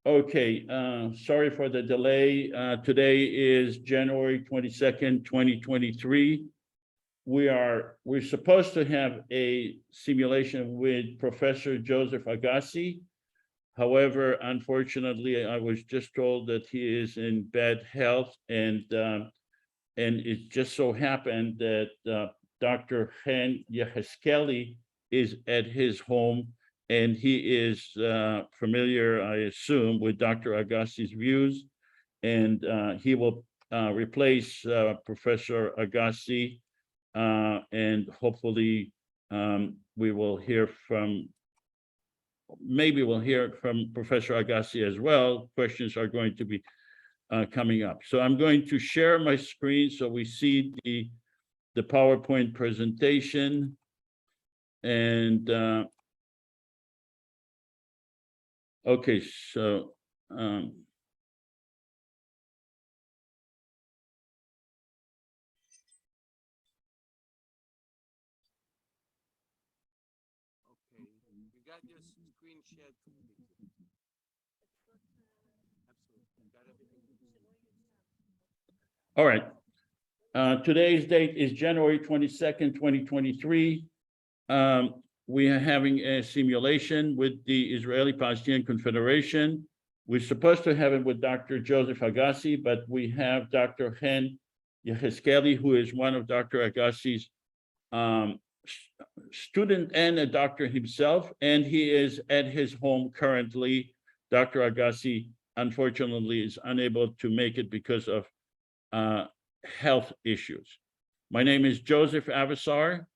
Okay, sorry for the delay. Today is January 22nd, 2023. We're supposed to have a simulation with Professor Joseph Agassi. However, unfortunately, I was just told that he is in bad health, and it just so happened that Dr. Chen Yeheskeli is at his home, and he is familiar, I assume, with Dr. Agassi's views, and he will replace Professor Agassi, and hopefully we will hear from, maybe we'll hear from Professor Agassi as well. Questions are going to be coming up. So I'm going to share my screen so we see the PowerPoint presentation. And okay, so you got your screen shared. all right. Today's date is January 22nd, 2023. We are having a simulation with the Israeli-Palestinian Confederation. We're supposed to have it with Dr. Joseph Agassi, but we have Dr. Chen Yeheskeli, who is one of Dr. Agassi's student and a doctor himself, and he is at his home currently. Dr. Agassi, unfortunately, is unable to make it because of health issues. My name is Joseph Avasar.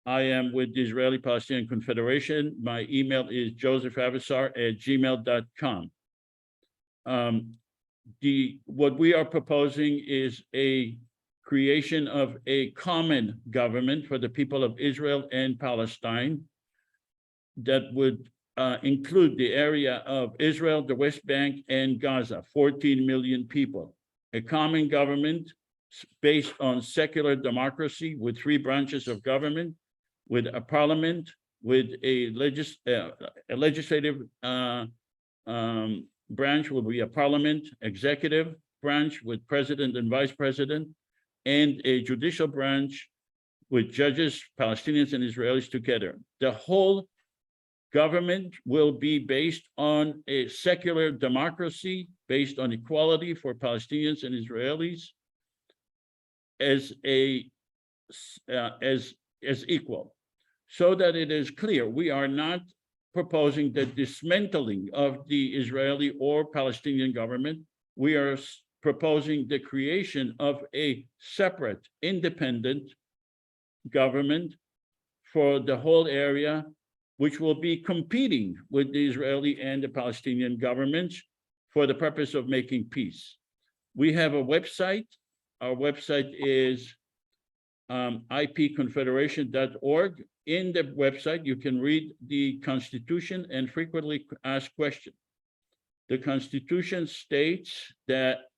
I am with the Israeli-Palestinian Confederation. My email is josephavassar@gmail.com. What we are proposing is a creation of a common government for the people of Israel and Palestine that would include the area of Israel, the West Bank, and Gaza, 14 million people. A common government based on secular democracy with three branches of government, with a parliament, with a legislative branch will be a parliament, executive branch with president and vice president, and a judicial branch with judges, Palestinians and Israelis together. The whole government will be based on a secular democracy, based on equality for Palestinians and Israelis as equal, so that it is clear we are not proposing the dismantling of the Israeli or Palestinian government. We are proposing the creation of a separate, independent government for the whole area, which will be competing with the Israeli and the Palestinian governments for the purpose of making peace. We have a website. Our website is ipconfederation.org. In the website, you can read the Constitution and frequently asked questions. The Constitution states that,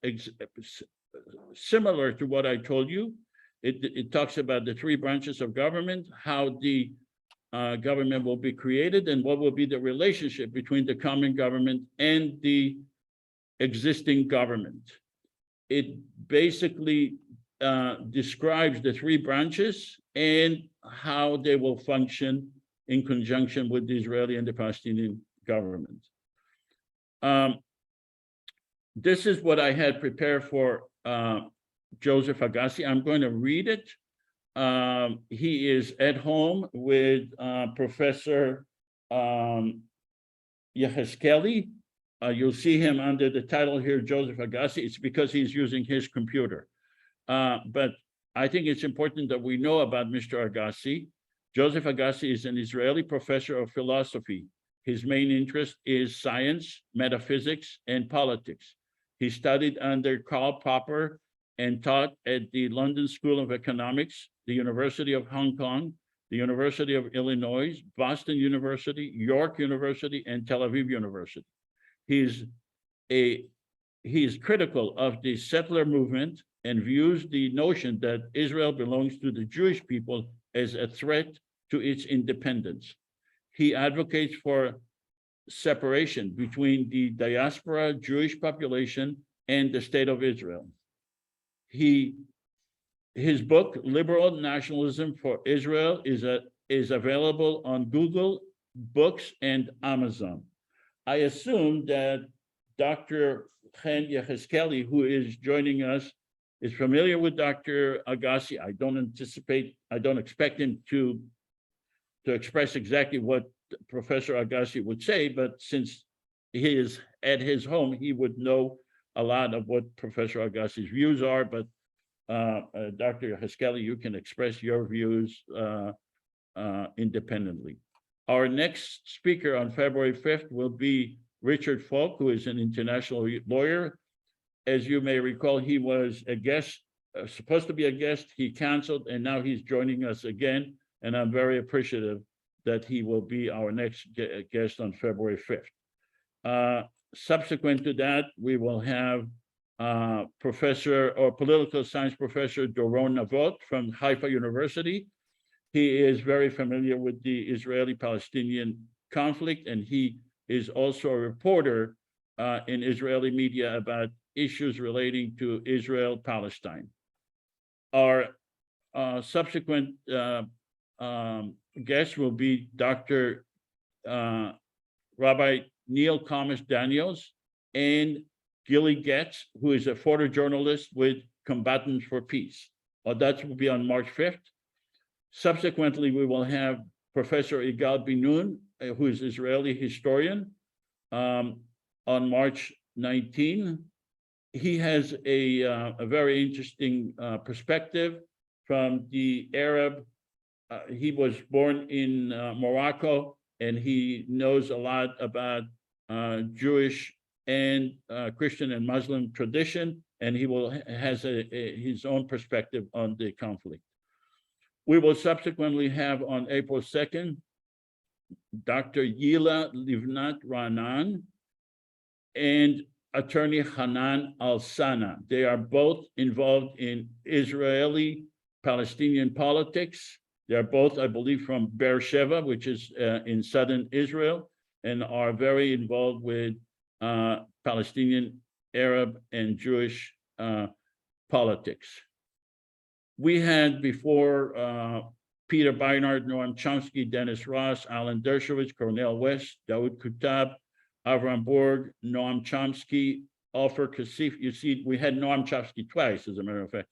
similar to what I told you, it talks about the three branches of government, how the government will be created, and what will be the relationship between the common government and the existing government. It basically describes the three branches and how they will function in conjunction with the Israeli and the Palestinian government. This is what I had prepared for Joseph Agassi. I'm going to read it. He is at home with Professor Yeheskeli. You'll see him under the title here, Joseph Agassi. It's because he's using his computer. But I think it's important that we know about Mr. Agassi. Joseph Agassi is an Israeli professor of philosophy. His main interest is science, metaphysics, and politics. He studied under Karl Popper and taught at the London School of Economics, the University of Hong Kong, the University of Illinois, Boston University, York University, and Tel Aviv University. He is critical of the settler movement and views the notion that Israel belongs to the Jewish people as a threat to its independence. He advocates for separation between the diaspora Jewish population and the state of Israel. His book, Liberal Nationalism for Israel, is available on Google Books and Amazon. I assume that Dr. Chen Yehezkeli, who is joining us, is familiar with Dr. Agassi. I don't expect him to express exactly what Professor Agassi would say, but since he is at his home, he would know a lot of what Professor Agassi's views are, but Dr. Yehezkeli, you can express your views independently. Our next speaker on February 5th will be Richard Falk, who is an international lawyer. As you may recall, he was a guest, supposed to be a guest, he canceled, and now he's joining us again. And I'm very appreciative that he will be our next guest on February 5th. Subsequent to that, we will have political science professor Doron Navot from Haifa University. He is very familiar with the Israeli-Palestinian conflict, and he is also a reporter in Israeli media about issues relating to Israel-Palestine. Our subsequent guest will be Dr. Rabbi Neil Thomas Daniels and Gilly Getz, who is a photojournalist with Combatants for Peace. That will be on March 5th. Subsequently, we will have Professor Igal Ben-Nun, who is Israeli historian, on March 19. He has a very interesting perspective from the Arab. He was born in Morocco, and he knows a lot about Jewish and Christian and Muslim tradition, and he has his own perspective on the conflict. We will subsequently have on April 2nd, Dr. Yila Livnat Ranan and attorney Hanan Al-Sana. They are both involved in Israeli-Palestinian politics. They are both, I believe, from Beersheba, which is in southern Israel, and are very involved with Palestinian, Arab, and Jewish politics. We had before Peter Beinart, Noam Chomsky, Dennis Ross, Alan Dershowitz, Cornel West, Daoud Kutab, Avram Borg, Noam Chomsky, Ofer Kasif. You see, we had Noam Chomsky twice, as a matter of fact.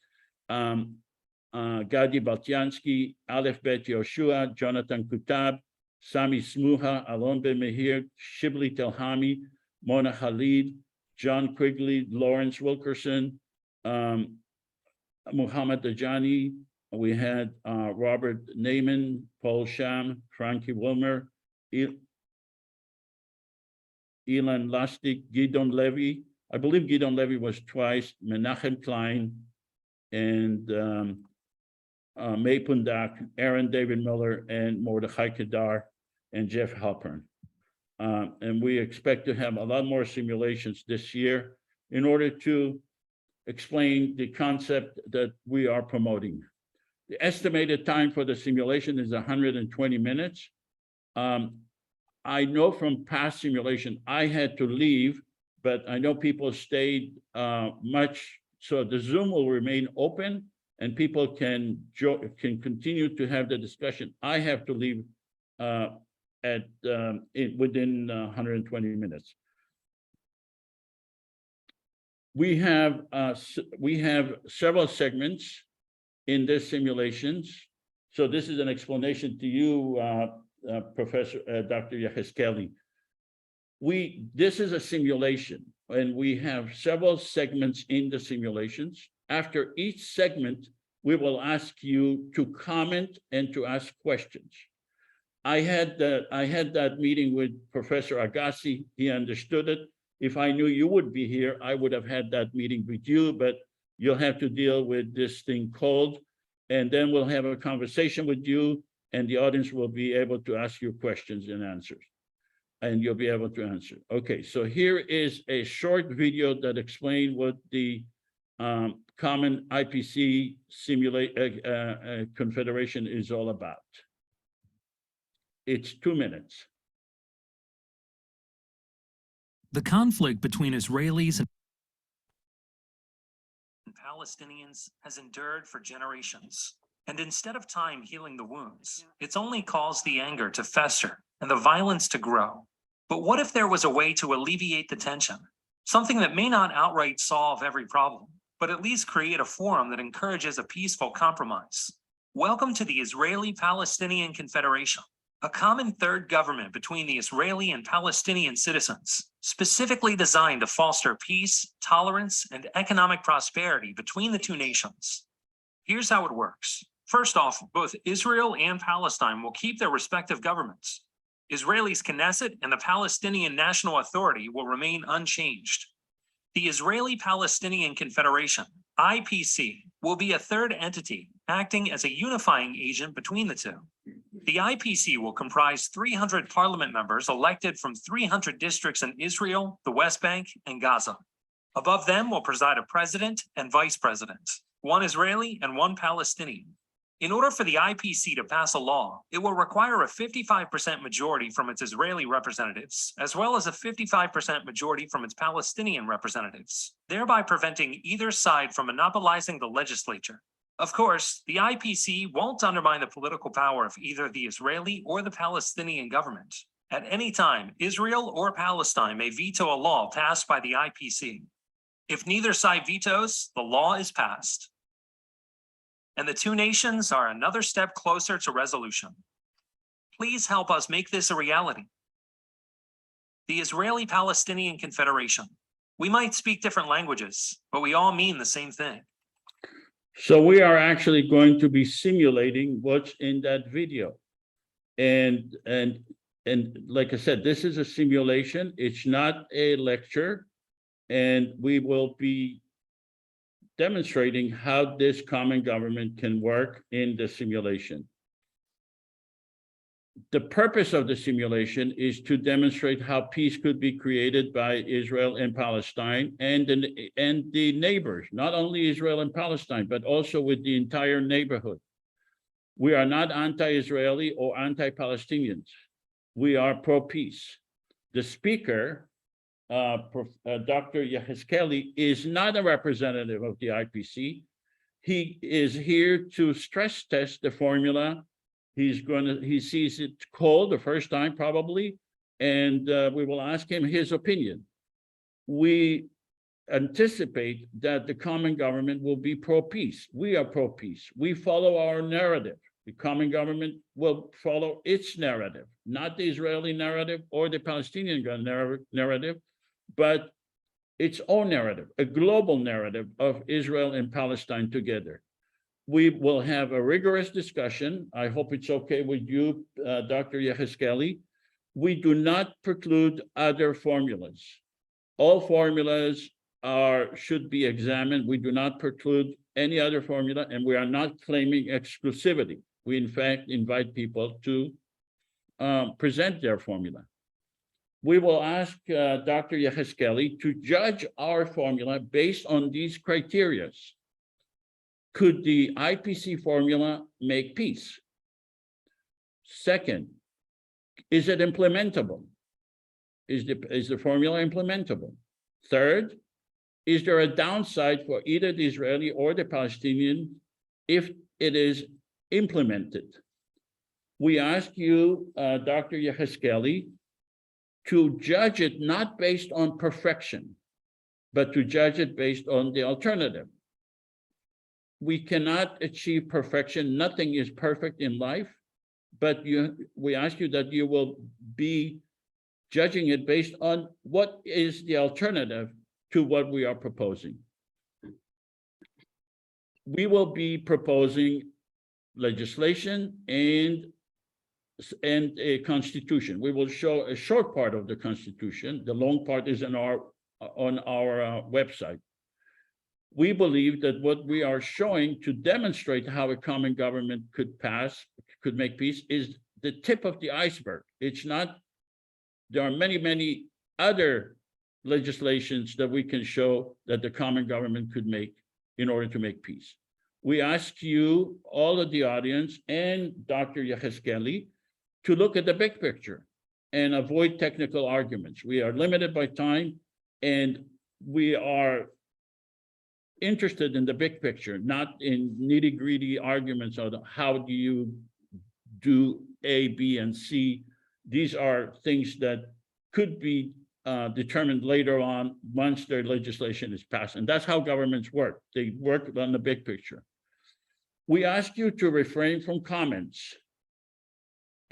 Gadi Baltiansky, Aleph Bet Yoshua, Jonathan Kutab, Sami Smuha, Alon Ben Mehir, Shibli Telhami, Mona Khalid, John Quigley, Lawrence Wilkerson, Muhammad Ajani. We had Robert Naiman, Paul Sham, Frankie Wilmer, Ilan Lustig, Gidon Levy. I believe Gidon Levy was twice, Menachem Klein, and May Pundak, Aaron David Miller, and Mordechai Kedar, and Jeff Halpern. And we expect to have a lot more simulations this year in order to explain the concept that we are promoting. The estimated time for the simulation is 120 minutes. I know from past simulation, I had to leave, but I know people stayed much, so the Zoom will remain open and people can continue to have the discussion. I have to leave within 120 minutes. We have several segments in this simulations. So this is an explanation to you, Professor Dr. Yehezkeli. This is a simulation, and we have several segments in the simulations. After each segment, we will ask you to comment and to ask questions. I had that meeting with Professor Agassi. He understood it. If I knew you would be here, I would have had that meeting with you, but you'll have to deal with this thing called, and then we'll have a conversation with you, and the audience will be able to ask you questions and answers, and you'll be able to answer. Okay, so here is a short video that explains what the Common IPC Confederation is all about. It's 2 minutes. The conflict between Israelis and Palestinians has endured for generations. And instead of time healing the wounds, it's only caused the anger to fester and the violence to grow. But what if there was a way to alleviate the tension? Something that may not outright solve every problem, but at least create a forum that encourages a peaceful compromise. Welcome to the Israeli-Palestinian Confederation, a common third government between the Israeli and Palestinian citizens, specifically designed to foster peace, tolerance, and economic prosperity between the two nations. Here's how it works. First off, both Israel and Palestine will keep their respective governments. Israel's Knesset and the Palestinian National Authority will remain unchanged. The Israeli-Palestinian Confederation, IPC, will be a third entity acting as a unifying agent between the two. The IPC will comprise 300 parliament members elected from 300 districts in Israel, the West Bank, and Gaza. Above them will preside a president and vice president, one Israeli and one Palestinian. In order for the IPC to pass a law, it will require a 55% majority from its Israeli representatives, as well as a 55% majority from its Palestinian representatives, thereby preventing either side from monopolizing the legislature. Of course, the IPC won't undermine the political power of either the Israeli or the Palestinian government. At any time, Israel or Palestine may veto a law passed by the IPC. If neither side vetoes, the law is passed. And the two nations are another step closer to resolution. Please help us make this a reality. The Israeli-Palestinian Confederation. We might speak different languages, but we all mean the same thing. So we are actually going to be simulating what's in that video. And like I said, this is a simulation. It's not a lecture. And we will be demonstrating how this common government can work in the simulation. The purpose of the simulation is to demonstrate how peace could be created by Israel and Palestine and the neighbors, not only Israel and Palestine, but also with the entire neighborhood. We are not anti-Israeli or anti-Palestinians. We are pro-peace. The speaker, Dr. Yehezkeli, is not a representative of the IPC. He is here to stress test the formula. He sees it cold the first time probably, and we will ask him his opinion. We anticipate that the common government will be pro-peace. We are pro-peace. We follow our narrative. The common government will follow its narrative, not the Israeli narrative or the Palestinian narrative, but its own narrative, a global narrative of Israel and Palestine together. We will have a rigorous discussion. I hope it's okay with you, Dr. Yehezkeli. We do not preclude other formulas. All formulas should be examined. We do not preclude any other formula, and we are not claiming exclusivity. We, in fact, invite people to present their formula. We will ask Dr. Yehezkeli to judge our formula based on these criteria. Could the IPC formula make peace? Second, is it implementable? Is the formula implementable? Third, is there a downside for either the Israeli or the Palestinian if it is implemented? We ask you, Dr. Yehezkeli, to judge it not based on perfection, but to judge it based on the alternative. We cannot achieve perfection. Nothing is perfect in life, but we ask you that you will be judging it based on what is the alternative to what we are proposing. We will be proposing legislation and a constitution. We will show a short part of the constitution. The long part is on our website. We believe that what we are showing to demonstrate how a common government could make peace is the tip of the iceberg. It's not, there are many, many other legislations that we can show that the common government could make in order to make peace. We ask you, all of the audience, and Dr. Yehezkeli, to look at the big picture. and avoid technical arguments. We are limited by time, and we are interested in the big picture, not in nitty-gritty arguments on how do you do A, B, and C. These are things that could be determined later on once their legislation is passed. And that's how governments work. They work on the big picture. We ask you to refrain from comments,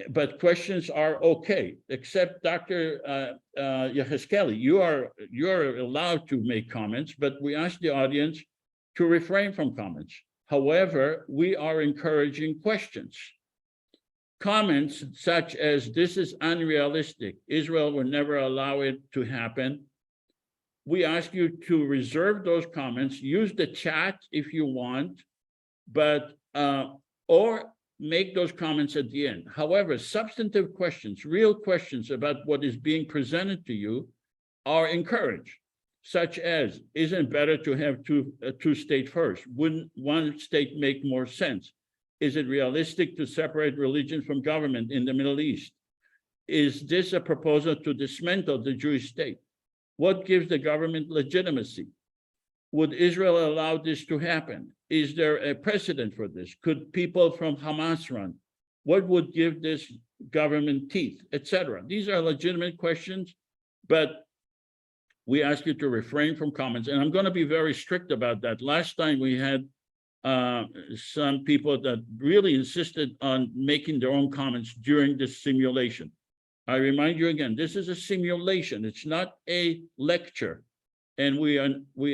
but questions are okay, except Dr. Yehezkeli, you're allowed to make comments, but we ask the audience to refrain from comments. However, we are encouraging questions. Comments such as "this is unrealistic, Israel will never allow it to happen." We ask you to reserve those comments, use the chat if you want, but or make those comments at the end. However, substantive questions, real questions about what is being presented to you are encouraged, such as, isn't it better to have a two-state first? Wouldn't one state make more sense? Is it realistic to separate religion from government in the Middle East? Is this a proposal to dismantle the Jewish state? What gives the government legitimacy? Would Israel allow this to happen? Is there a precedent for this? Could people from Hamas run? What would give this government teeth, etc.? These are legitimate questions, but we ask you to refrain from comments. And I'm going to be very strict about that. Last time we had some people that really insisted on making their own comments during this simulation. I remind you again, this is a simulation. It's not a lecture. And we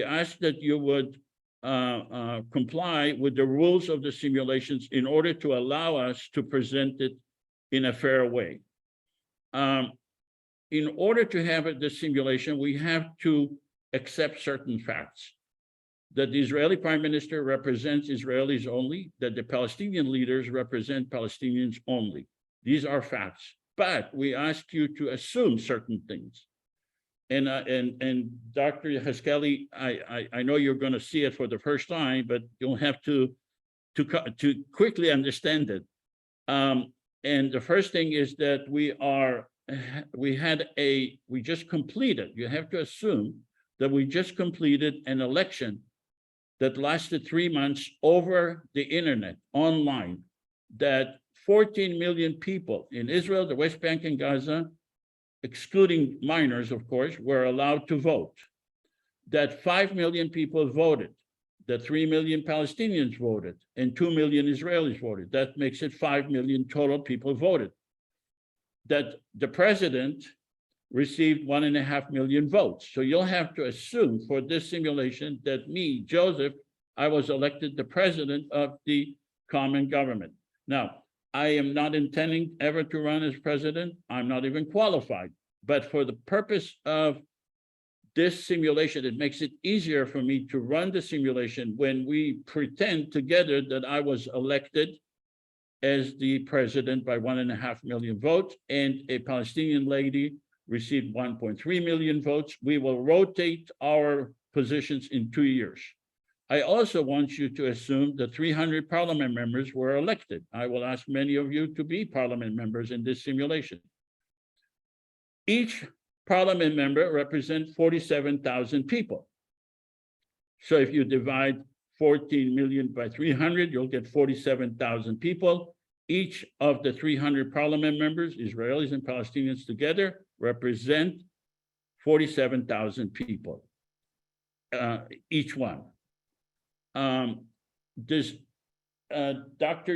ask that you would comply with the rules of the simulations in order to allow us to present it in a fair way. In order to have the simulation, we have to accept certain facts. That the Israeli Prime Minister represents Israelis only, that the Palestinian leaders represent Palestinians only. These are facts, but we ask you to assume certain things. And Dr. Yehezkeli, I know you're going to see it for the first time, but you'll have to quickly understand it. And the first thing is that we just completed, you have to assume that we just completed an election that lasted 3 months over the internet, online, that 14 million people in Israel, the West Bank, and Gaza, excluding minors, of course, were allowed to vote, that 5 million people voted, that 3 million Palestinians voted, and 2 million Israelis voted. That makes it 5 million total people voted, that the president received 1.5 million votes. So you'll have to assume for this simulation that me, Joseph, I was elected the president of the common government. Now, I am not intending ever to run as president. I'm not even qualified. But for the purpose of this simulation, it makes it easier for me to run the simulation when we pretend together that I was elected as the president by 1.5 million votes, and a Palestinian lady received 1.3 million votes. We will rotate our positions in 2 years. I also want you to assume that 300 parliament members were elected. I will ask many of you to be parliament members in this simulation. Each parliament member represents 47,000 people. So if you divide 14 million by 300, you'll get 47,000 people. Each of the 300 parliament members, Israelis and Palestinians together, represent 47,000 people, each one. Dr.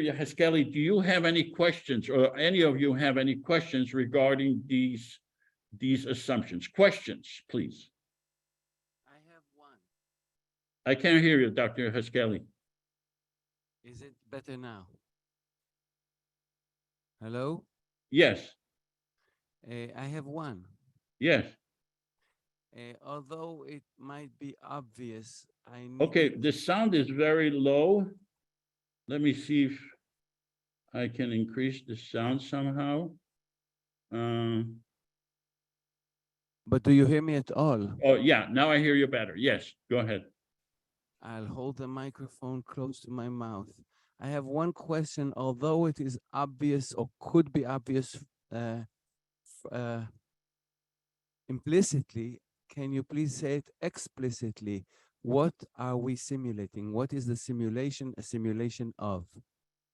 Yehezkeli, do you have any questions, or any of you have any questions regarding these assumptions? Questions, please. I have one. I can't hear you, Dr. Yehezkeli. Is it better now? Hello? Yes, I have one. yes. Although it might be obvious, I need Okay, the sound is very low. Let me see if I can increase the sound somehow. But do you hear me at all? Oh, yeah, now I hear you better. Yes, go ahead. I'll hold the microphone close to my mouth. I have one question, although it is obvious or could be obvious implicitly, can you please say it explicitly? What are we simulating? What is the simulation a simulation of?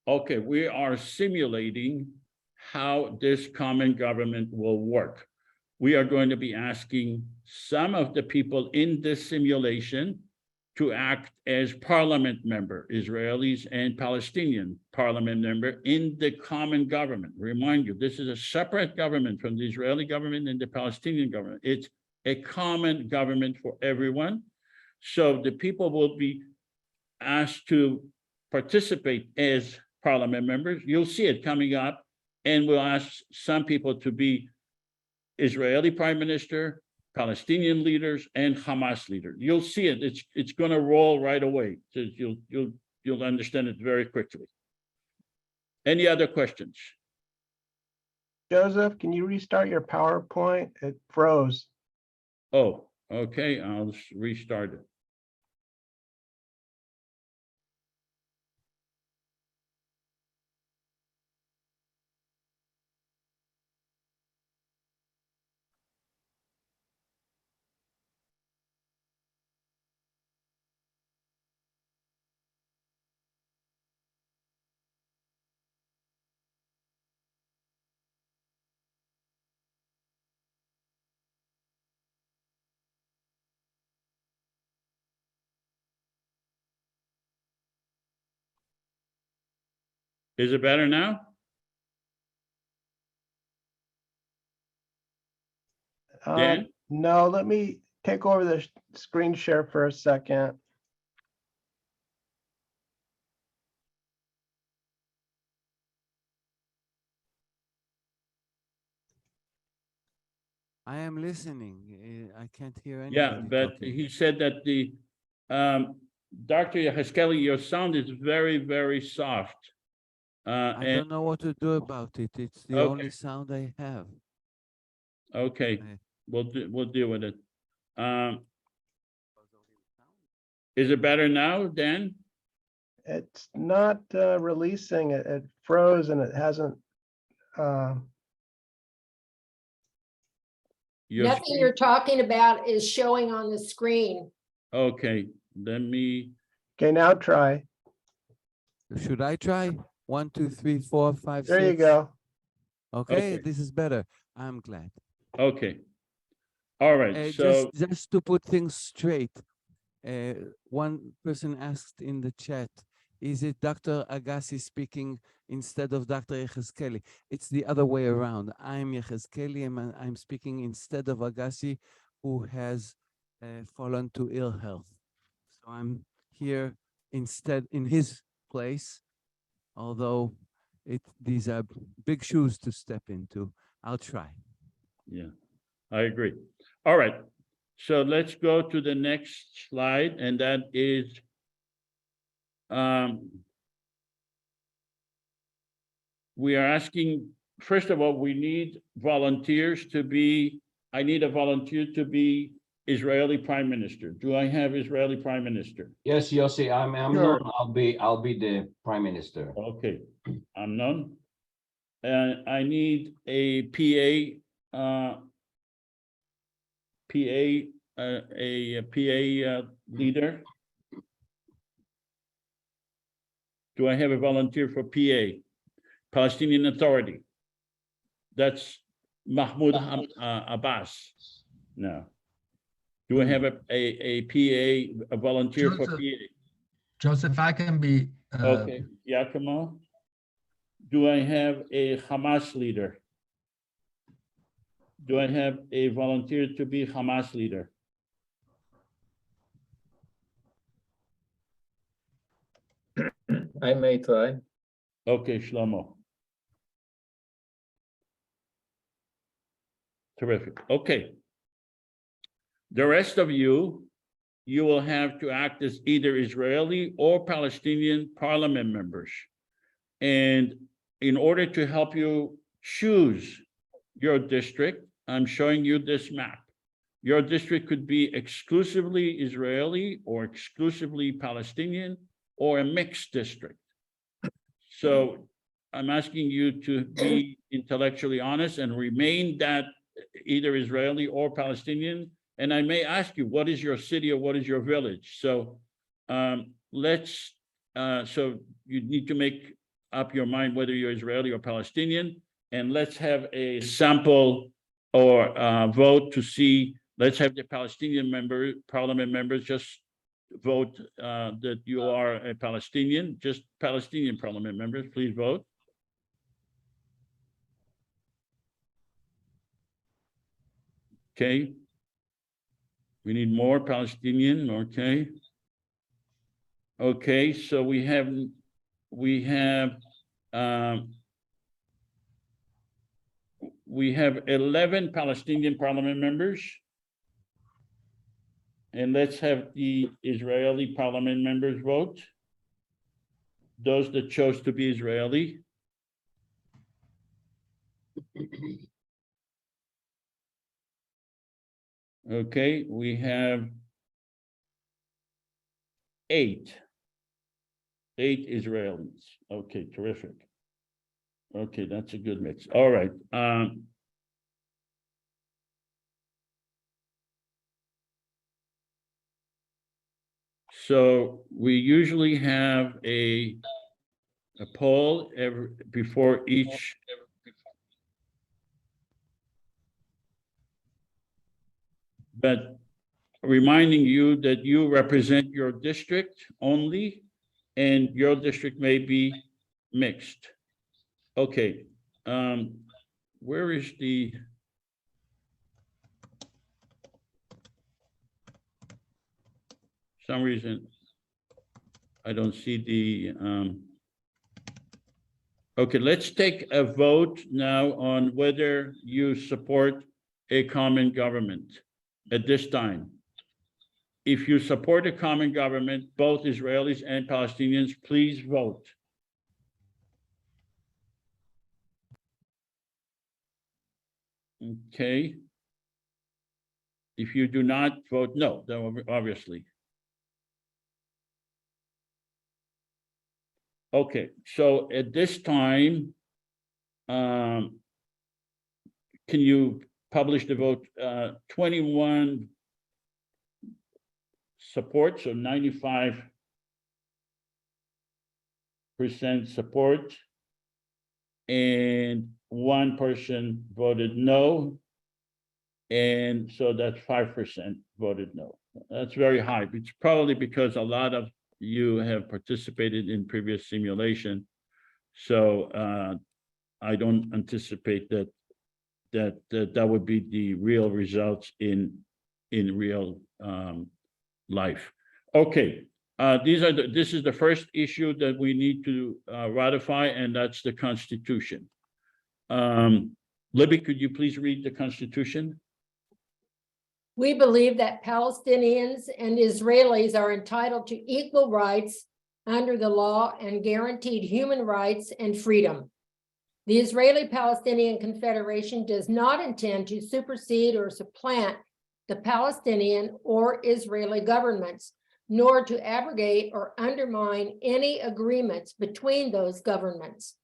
Okay, we are simulating how this common government will work. We are going to be asking some of the people in this simulation to act as parliament member, Israelis and Palestinian parliament member in the common government. Remind you, this is a separate government from the Israeli government and the Palestinian government. It's a common government for everyone. So the people will be asked to participate as parliament members. You'll see it coming up, and we'll ask some people to be Israeli prime minister, Palestinian leaders, and Hamas leader. You'll see it. It's going to roll right away. So you'll understand it very quickly. Any other questions? Joseph, can you restart your PowerPoint? It froze. Oh, okay. I'll restart it. Is it better now? Dan? No, let me take over the screen share for a second. I am listening. I can't hear anything. Yeah, but he said that the Dr. Yehezkeli, your sound is very, very soft. I And don't know what to do about it. It's the Okay. only sound I have. okay, I- we'll deal with it. Is it better now, Dan? It's not releasing. It froze and it hasn't. Your Nothing screen- you're talking about is showing on the screen. Okay, let me, Okay, now try. Should I try? 1, 2, 3, 4, 5, 6. There you go. Okay, Okay. this is better. I'm glad. okay. All right, so, Just to put things straight, one person asked in the chat, is it Dr. Agassi speaking instead of Dr. Yehezkeli? It's the other way around. I'm Yehezkeli and I'm speaking instead of Agassi, who has fallen to ill health. So I'm here instead in his place, although these are big shoes to step into. I'll try. yeah, I agree. All right, so let's go to the next slide, and that is we are asking, first of all, we need volunteers to be, I need a volunteer to be Israeli prime minister. Do I have Israeli prime minister? Yes, Yossi, I'm Sure. known. I'll be the prime minister. Okay, I'm none. And I need a PA, a PA leader. Do I have a volunteer for PA? Palestinian Authority. That's Mahmoud Abbas. No. Do I have a PA, a volunteer for Joseph. PA? Joseph, I can be, Okay, Yakimo. Do I have a Hamas leader? Do I have a volunteer to be Hamas leader? I may try. Okay, Shlomo. Terrific. Okay. The rest of you, you will have to act as either Israeli or Palestinian parliament members. And in order to help you choose your district, I'm showing you this map. Your district could be exclusively Israeli or exclusively Palestinian or a mixed district. So I'm asking you to be intellectually honest and remain that either Israeli or Palestinian. And I may ask you, what is your city or what is your village? So so you need to make up your mind whether you're Israeli or Palestinian. And let's have a sample or vote to see, let's have the Palestinian parliament members just vote that you are a Palestinian, just Palestinian parliament members, please vote. Okay. We need more Palestinian, okay. Okay, so we have 11 Palestinian parliament members. And let's have the Israeli parliament members vote. Those that chose to be Israeli. Okay, we have 8 Israelis. Okay, terrific. Okay, that's a good mix. All right. So we usually have a poll before each. But reminding you that you represent your district only, and your district may be mixed. Okay, where is the? Some reason I don't see the. Okay, let's take a vote now on whether you support a common government at this time. If you support a common government, both Israelis and Palestinians, please vote. Okay. If you do not vote no, then obviously. Okay, so at this time, can you publish the vote? 21 support, so 95% support, and 1 person voted no, and so that's 5% voted no. That's very high. It's probably because a lot of you have participated in previous simulation, so I don't anticipate that would be the real results in real life. Okay, this is the first issue that we need to ratify, and that's the Constitution. Libby, could you please read the Constitution? We believe that Palestinians and Israelis are entitled to equal rights under the law and guaranteed human rights and freedom. The Israeli-Palestinian Confederation does not intend to supersede or supplant the Palestinian or Israeli governments, nor to abrogate or undermine any agreements between those governments.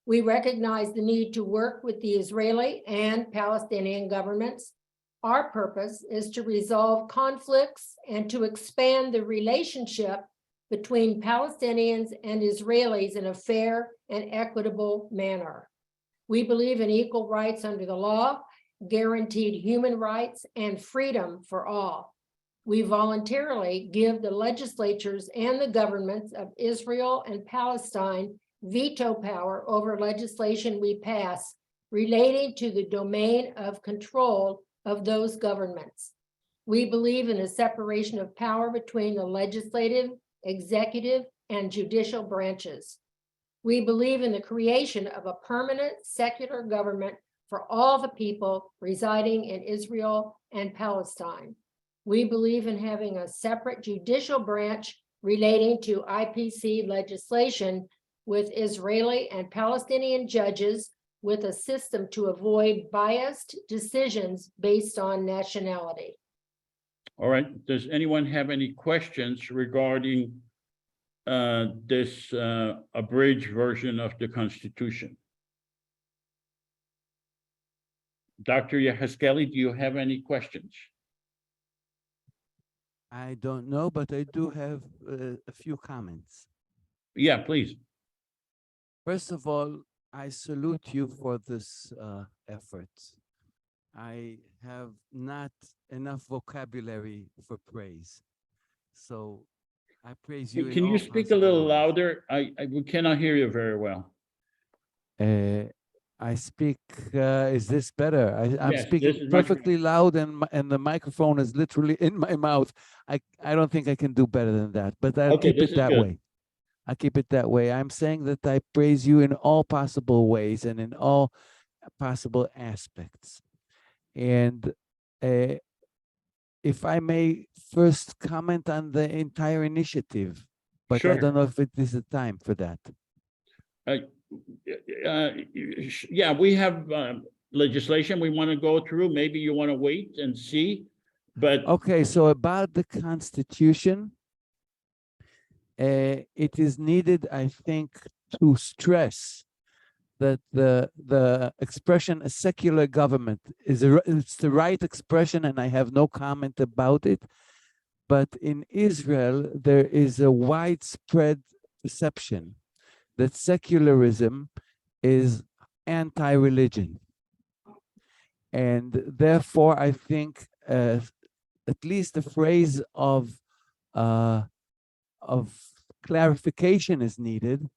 We recognize the need to work with the Israeli and Palestinian governments. Our purpose is to resolve conflicts and to expand the relationship between Palestinians and Israelis in a fair and equitable manner. We believe in equal rights under the law, guaranteed human rights, and freedom for all. We voluntarily give the legislatures and the governments of Israel and Palestine veto power over legislation we pass relating to the domain of control of those governments. We believe in a separation of power between the legislative, executive, and judicial branches. We believe in the creation of a permanent secular government for all the people residing in Israel and Palestine. We believe in having a separate judicial branch relating to IPC legislation with Israeli and Palestinian judges, with a system to avoid biased decisions based on nationality. All right, does anyone have any questions regarding this abridged version of the Constitution. Dr. Yehezkeli, do you have any questions? I don't know, but I do have a few comments. Yeah, please. First of all, I salute you for this effort. I have not enough vocabulary for praise. So I praise you. in Can you all speak a little possible ways. louder? We cannot hear you very well. I speak, is this better? I'm Yes, speaking this is much perfectly loud and the microphone is literally in my mouth. I don't think I can do better than that, but I'll Okay, keep this it is that good. way. I keep it that way. I'm saying that I praise you in all possible ways and in all possible aspects. And if I may first comment on the entire initiative, but I Sure. don't know if it is the time for that. Yeah, we have legislation we want to go through. Maybe you want to wait and see, but Okay, so about the Constitution, it is needed, I think, to stress that the expression a secular government is it's the right expression, and I have no comment about it. But in Israel, there is a widespread perception that secularism is anti-religion. And therefore, I think at least a phrase of clarification is needed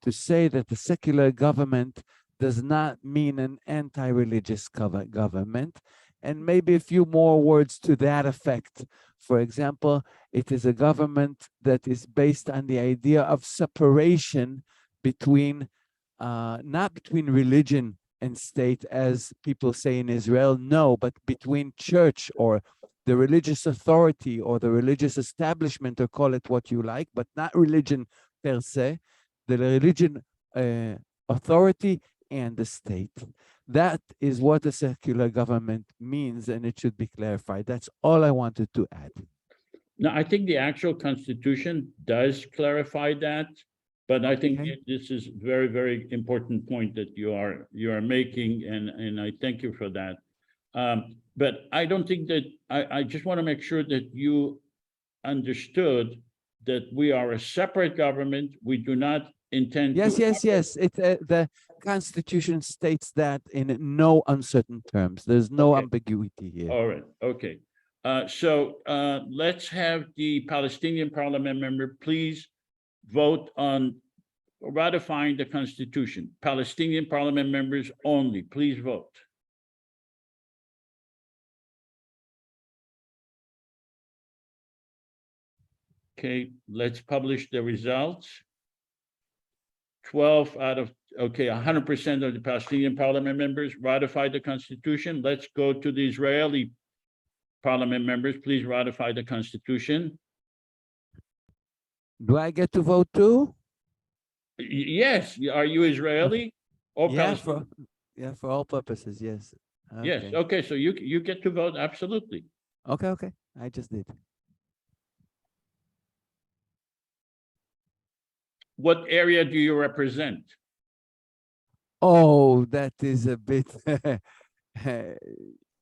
to say that the secular government does not mean an anti-religious government, and maybe a few more words to that effect. For example, it is a government that is based on the idea of separation between, not between religion and state, as people say in Israel, no, but between church or the religious authority or the religious establishment, or call it what you like, but not religion per se, the religion authority and the state. That is what a secular government means, and it should be clarified. That's all I wanted to add. no, I think the actual Constitution does clarify that. But I think Okay. this is very, very important point that you are making, and I thank you for that. But I don't think that, I just want to make sure that you understood that we are a separate government. We do not intend to. Yes. The Constitution states that in no uncertain terms. There's no Okay. ambiguity here. All right, okay. So let's have the Palestinian parliament member please vote on ratifying the Constitution. Palestinian parliament members only, please vote. Okay, let's publish the results. 12 out of, okay, 100% of the Palestinian parliament members ratified the Constitution. Let's go to the Israeli parliament members. Please ratify the Constitution. Do I get to vote too? Yes, are you Israeli or Yeah, Palestinian? for all purposes, yes. Yes, Okay. okay, so you get to vote, absolutely. Okay. I just did. What area do you represent? Oh, that is a bit.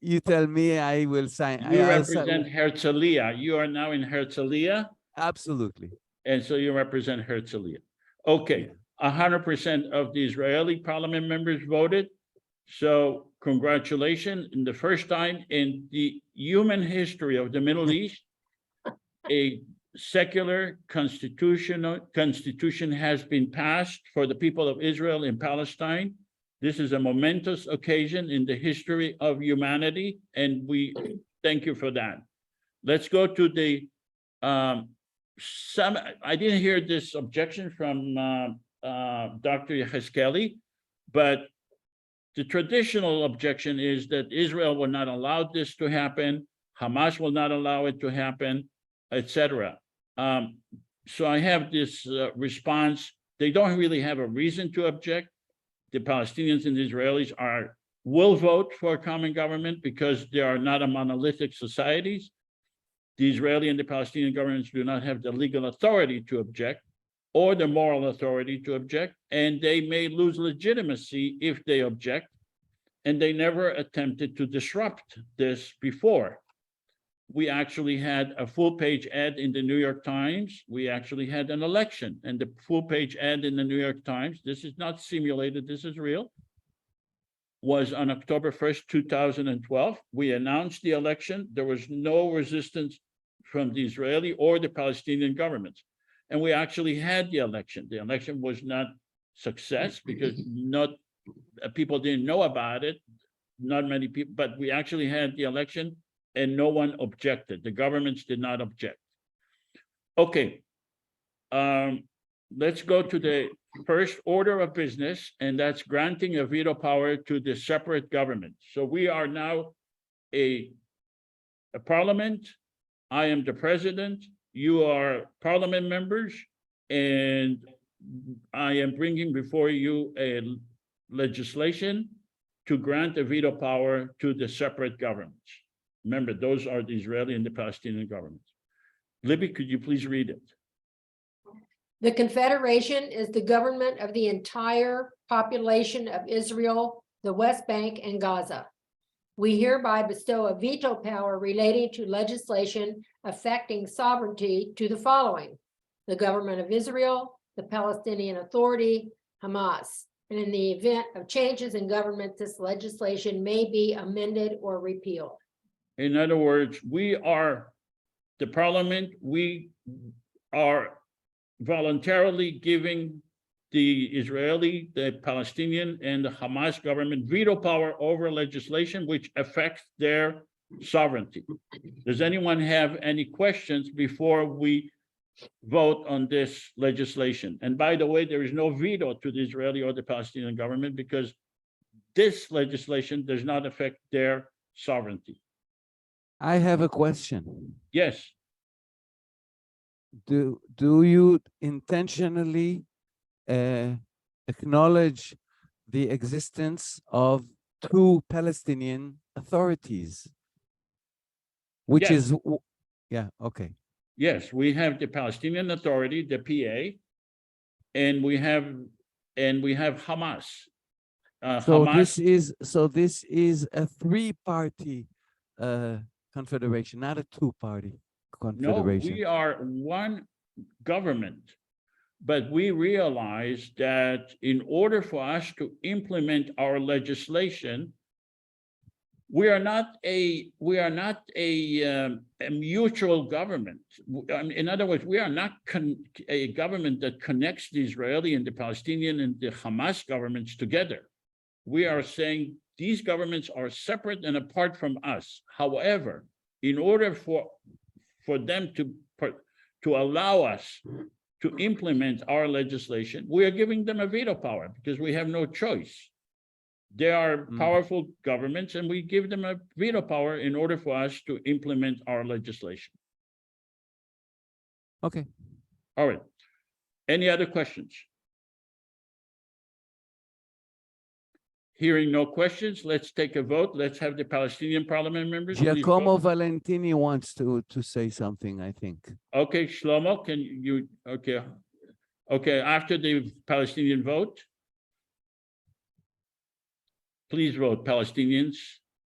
You tell me, I will sign. You I'll sign- represent Herzliya. You are now in Herzliya, Absolutely. and so you represent Herzliya. Okay, 100% of the Israeli parliament members voted. So congratulations, in the first time in the human history of the Middle East, a secular constitution has been passed for the people of Israel in Palestine. This is a momentous occasion in the history of humanity, and we thank you for that. Let's go to the I didn't hear this objection from Dr. Yehezkeli, but the traditional objection is that Israel will not allow this to happen, Hamas will not allow it to happen, etc. So I have this response. They don't really have a reason to object. The Palestinians and the Israelis will vote for a common government because they are not a monolithic societies. The Israeli and the Palestinian governments do not have the legal authority to object. or the moral authority to object, and they may lose legitimacy if they object. And they never attempted to disrupt this before. We actually had a full-page ad in the New York Times. We actually had an election, and the full-page ad in the New York Times, this is not simulated, this is real, was on October 1st, 2012. We announced the election. There was no resistance from the Israeli or the Palestinian governments. And we actually had the election. The election was not success because people didn't know about it, not many people, but we actually had the election and no one objected. The governments did not object. Okay. Let's go to the first order of business, and that's granting a veto power to the separate government. So we are now a parliament. I am the president. You are parliament members, and I am bringing before you a legislation to grant a veto power to the separate governments. Remember, those are the Israeli and the Palestinian governments. Libby, could you please read it? The Confederation is the government of the entire population of Israel, the West Bank, and Gaza. We hereby bestow a veto power relating to legislation affecting sovereignty to the following: the government of Israel, the Palestinian Authority, Hamas. And in the event of changes in government, this legislation may be amended or repealed. In other words, we are the parliament. We are voluntarily giving the Israeli, the Palestinian, and the Hamas government veto power over legislation which affects their sovereignty. Does anyone have any questions before we vote on this legislation? And by the way, there is no veto to the Israeli or the Palestinian government because this legislation does not affect their sovereignty. I have a question. Yes, Do you intentionally acknowledge the existence of two Palestinian authorities? Which Yes. yeah, okay. yes, we have the Palestinian Authority, the PA, and we have Hamas. So Hamas, this is a three-party confederation, not a two-party no, confederation. we are one government. But we realize that in order for us to implement our legislation, we are not a mutual government. In other words, we are not a government that connects the Israeli and the Palestinian and the Hamas governments together. We are saying these governments are separate and apart from us. However, in order for them to allow us to implement our legislation, we are giving them a veto power because we have no choice. They are powerful governments and we give them a veto power in order for us to implement our legislation. Okay. All right. Any other questions? Hearing no questions, let's take a vote. Let's have the Palestinian parliament members. please Giacomo vote. Valentini wants to say something, I think. Okay, Shlomo, can you, okay. Okay, after the Palestinian vote. Please vote, Palestinians,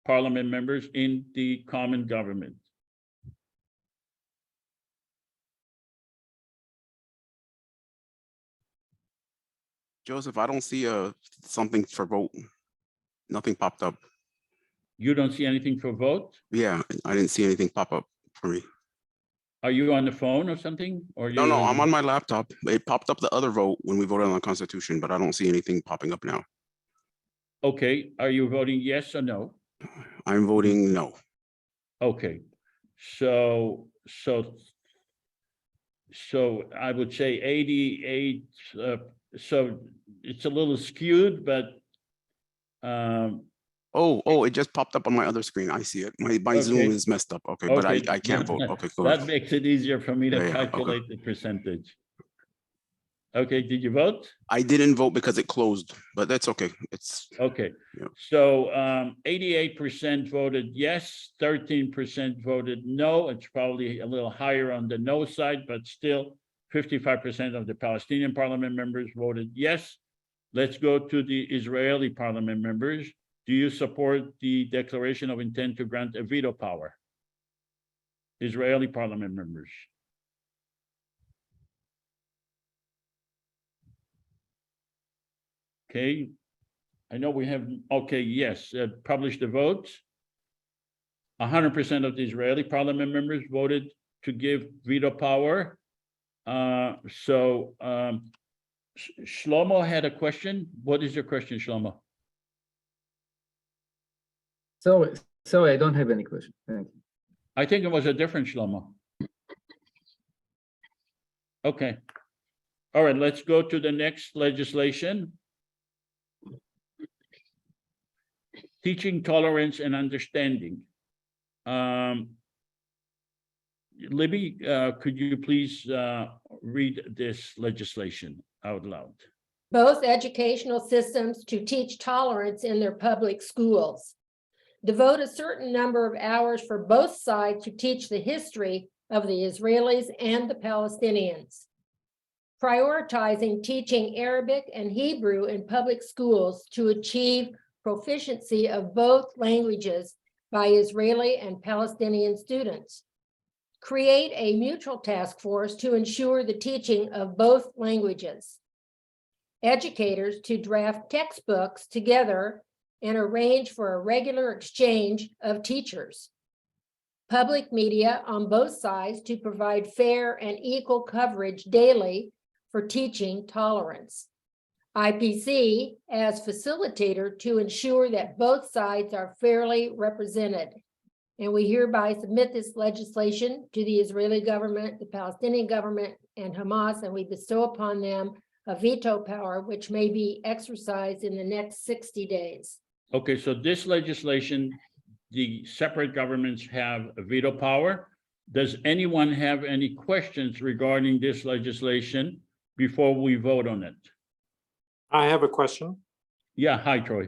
parliament members in the common government. Joseph, I don't see something for vote. Nothing popped up. You don't see anything for vote? Yeah, I didn't see anything pop up for me. Are you on the phone or something? Or No, you? no, I'm on my laptop. It popped up the other vote when we voted on the Constitution, but I don't see anything popping up now. Okay, are you voting yes or no? I'm voting no. Okay, so I would say 88, so it's a little skewed, but Oh, it just popped up on my other screen. I see it. My Zoom Okay. is messed up. Okay, but okay, I can't vote. Okay, go That ahead. makes it easier for me to Yeah, yeah, okay. calculate the percentage. Okay, did you vote? I didn't vote because it closed, but that's okay. It's Okay, Yeah. so 88% voted yes, 13% voted no. It's probably a little higher on the no side, but still 55% of the Palestinian parliament members voted yes. Let's go to the Israeli parliament members. Do you support the declaration of intent to grant a veto power? Israeli parliament members. Okay, I know we have, okay, yes, publish the votes. 100% of the Israeli parliament members voted to give veto power. Shlomo had a question. What is your question, Shlomo? Sorry, I don't have any question. Thank you. I think it was a different Shlomo. Okay. All right, let's go to the next legislation. Teaching tolerance and understanding. Libby, could you please read this legislation out loud? Both educational systems to teach tolerance in their public schools. Devote a certain number of hours for both sides to teach the history of the Israelis and the Palestinians. Prioritizing teaching Arabic and Hebrew in public schools to achieve proficiency of both languages by Israeli and Palestinian students. Create a mutual task force to ensure the teaching of both languages. Educators to draft textbooks together and arrange for a regular exchange of teachers. Public media on both sides to provide fair and equal coverage daily for teaching tolerance. IPC as facilitator to ensure that both sides are fairly represented. And we hereby submit this legislation to the Israeli government, the Palestinian government, and Hamas, and we bestow upon them a veto power, which may be exercised in the next 60 days. Okay, so this legislation, the separate governments have a veto power. Does anyone have any questions regarding this legislation before we vote on it? I have a question. Yeah, hi, Troy.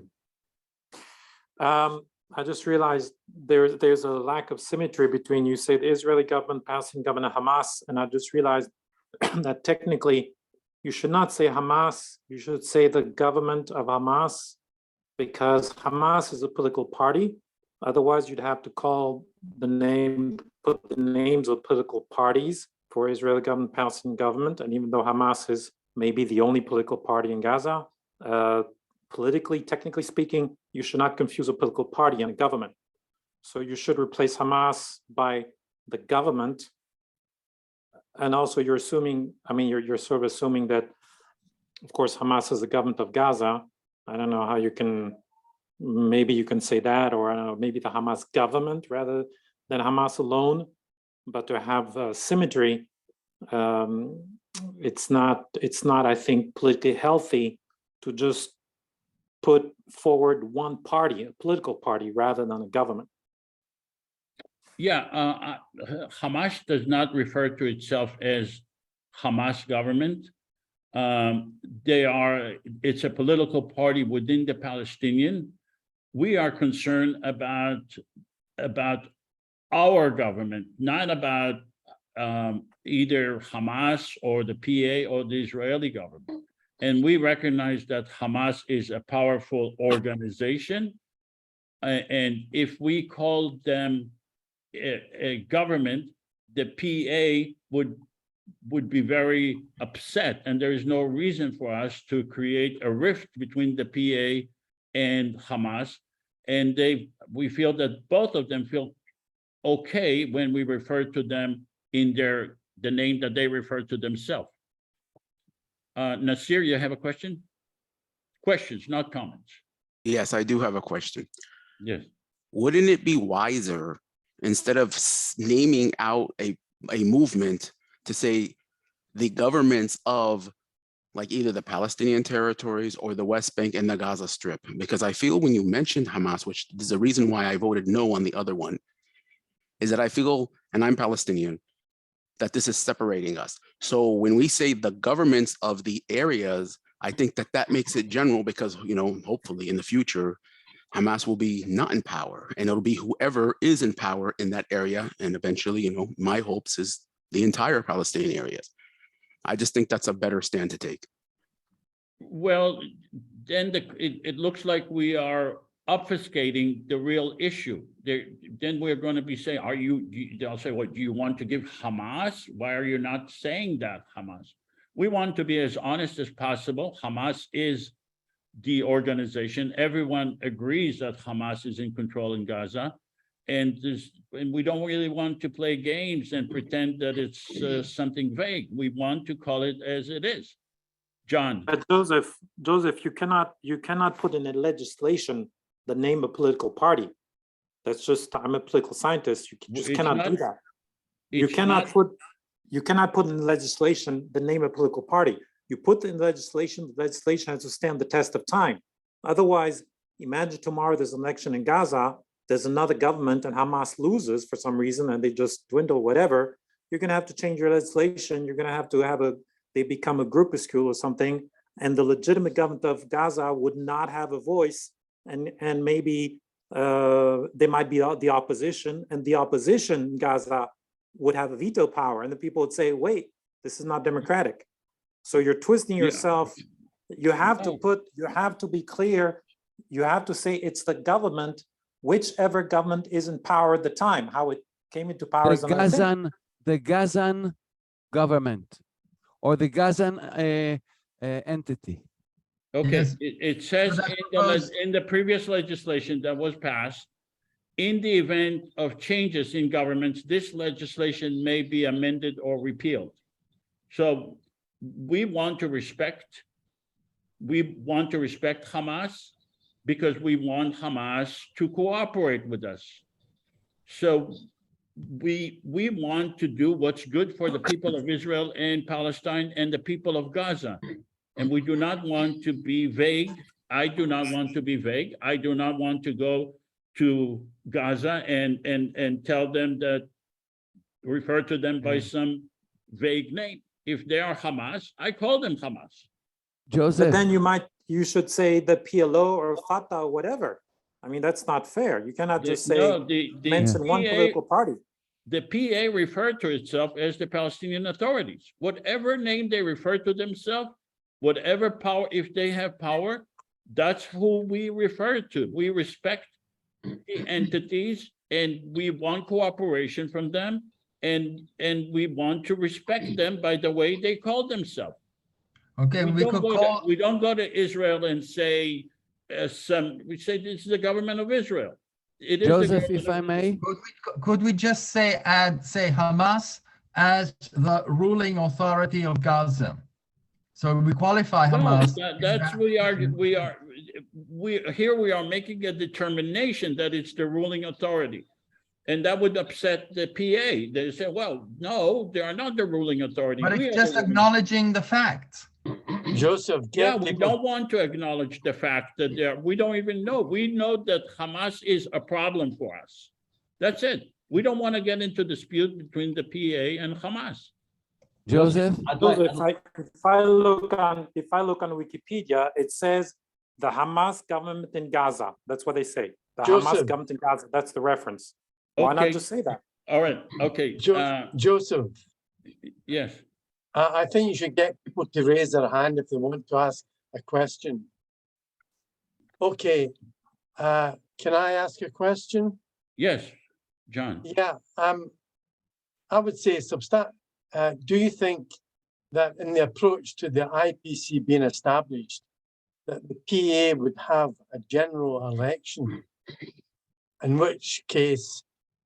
I just realized there's a lack of symmetry between, you say, the Israeli government, Palestinian government, Hamas, and I just realized that technically you should not say Hamas, you should say the government of Hamas, because Hamas is a political party. Otherwise, you'd have to call the name, put the names of political parties for Israeli government, Palestinian government, and even though Hamas is maybe the only political party in Gaza, politically, technically speaking, you should not confuse a political party and a government. So you should replace Hamas by the government. And also you're assuming, I mean, you're sort of assuming that, of course, Hamas is the government of Gaza. I don't know how you can, maybe you can say that, or I don't know, maybe the Hamas government rather than Hamas alone. But to have symmetry, it's not, I think, politically healthy to just put forward one party, a political party, rather than a government. Yeah, Hamas does not refer to itself as Hamas government. It's a political party within the Palestinian. We are concerned about our government, not about either Hamas or the PA or the Israeli government. And we recognize that Hamas is a powerful organization. And if we call them a government, the PA would be very upset. And there is no reason for us to create a rift between the PA and Hamas. And we feel that both of them feel okay when we refer to them in the name that they refer to themselves. Nasir, you have a question? Questions, not comments. Yes, I do have a question. Yes. Wouldn't it be wiser, instead of naming out a movement, to say the governments of like either the Palestinian territories or the West Bank and the Gaza Strip? Because I feel when you mentioned Hamas, which is the reason why I voted no on the other one, is that I feel, and I'm Palestinian, that this is separating us. So when we say the governments of the areas, I think that that makes it general because, you know, hopefully in the future, Hamas will be not in power and it'll be whoever is in power in that area. And eventually, you know, my hopes is the entire Palestinian areas. I just think that's a better stand to take. Well, then it looks like we are obfuscating the real issue. Then we're going to be saying, they'll say, what, do you want to give Hamas? Why are you not saying that, Hamas? We want to be as honest as possible. Hamas is the organization. Everyone agrees that Hamas is in control in Gaza. And we don't really want to play games and pretend that it's something vague. We want to call it as it is. John. But Joseph, you cannot put in a legislation the name of political party. That's just, I'm a political scientist. You just It's cannot not- do that. You it's cannot not- put in legislation the name of political party. You put in legislation, the legislation has to stand the test of time. Otherwise, imagine tomorrow there's an election in Gaza, there's another government and Hamas loses for some reason and they just dwindle, whatever. You're gonna have to change your legislation. You're gonna have to have they become a groupuscule or something, and the legitimate government of Gaza would not have a voice, and maybe they might be the opposition, and the opposition in Gaza would have a veto power, and the people would say, wait, this is not democratic. So you're twisting Yeah. yourself. You have No. you have to be clear. You have to say it's the government, whichever government is in power at the time, how it came into power. is another thing. The Gazan government or the Gazan entity. Okay, Yes. it says So that in the previous legislation that was passed, in the event of changes in governments, this legislation may be amended or repealed. So we want to respect Hamas because we want Hamas to cooperate with us. So we want to do what's good for the people of Israel and Palestine and the people of Gaza. And we do not want to be vague. I do not want to be vague. I do not want to go to Gaza and tell them that, refer to them by some vague name. If they are Hamas, I call them Hamas. But Joseph, then you should say the PLO or Fatah or whatever. I mean, that's not fair. You cannot just say, No, mention one political party. The PA referred to itself as the Palestinian Authorities. Whatever name they refer to themselves, whatever power, if they have power, that's who we refer to. We respect the entities and we want cooperation from them. And we want to respect them by the way they call themselves. Okay, we could call, We don't go to Israel and say we say this is the government of Israel. It is the Joseph, government if I of may, could we just say Hamas as the ruling authority of Gaza? So we qualify No, Hamas. that's we are making a determination that it's the ruling authority. And that would upset the PA. They say, well, no, they are not the ruling authority. But We it's are just the ruling- acknowledging the fact. Joseph, Yeah, get we people, don't want to acknowledge the fact that we don't even know. We know that Hamas is a problem for us. That's it. We don't want to get into dispute between the PA and Hamas. Joseph, If I look on Wikipedia, it says the Hamas government in Gaza. That's what they say. The Hamas Joseph. government in Gaza. That's the reference. Why not Okay. just say that? All right, okay. Joseph, Yes, I think you should get people to raise their hand if they want to ask a question. Okay, can I ask a question? yes, John. Yeah, I would say do you think that in the approach to the IPC being established, that the PA would have a general election, in which case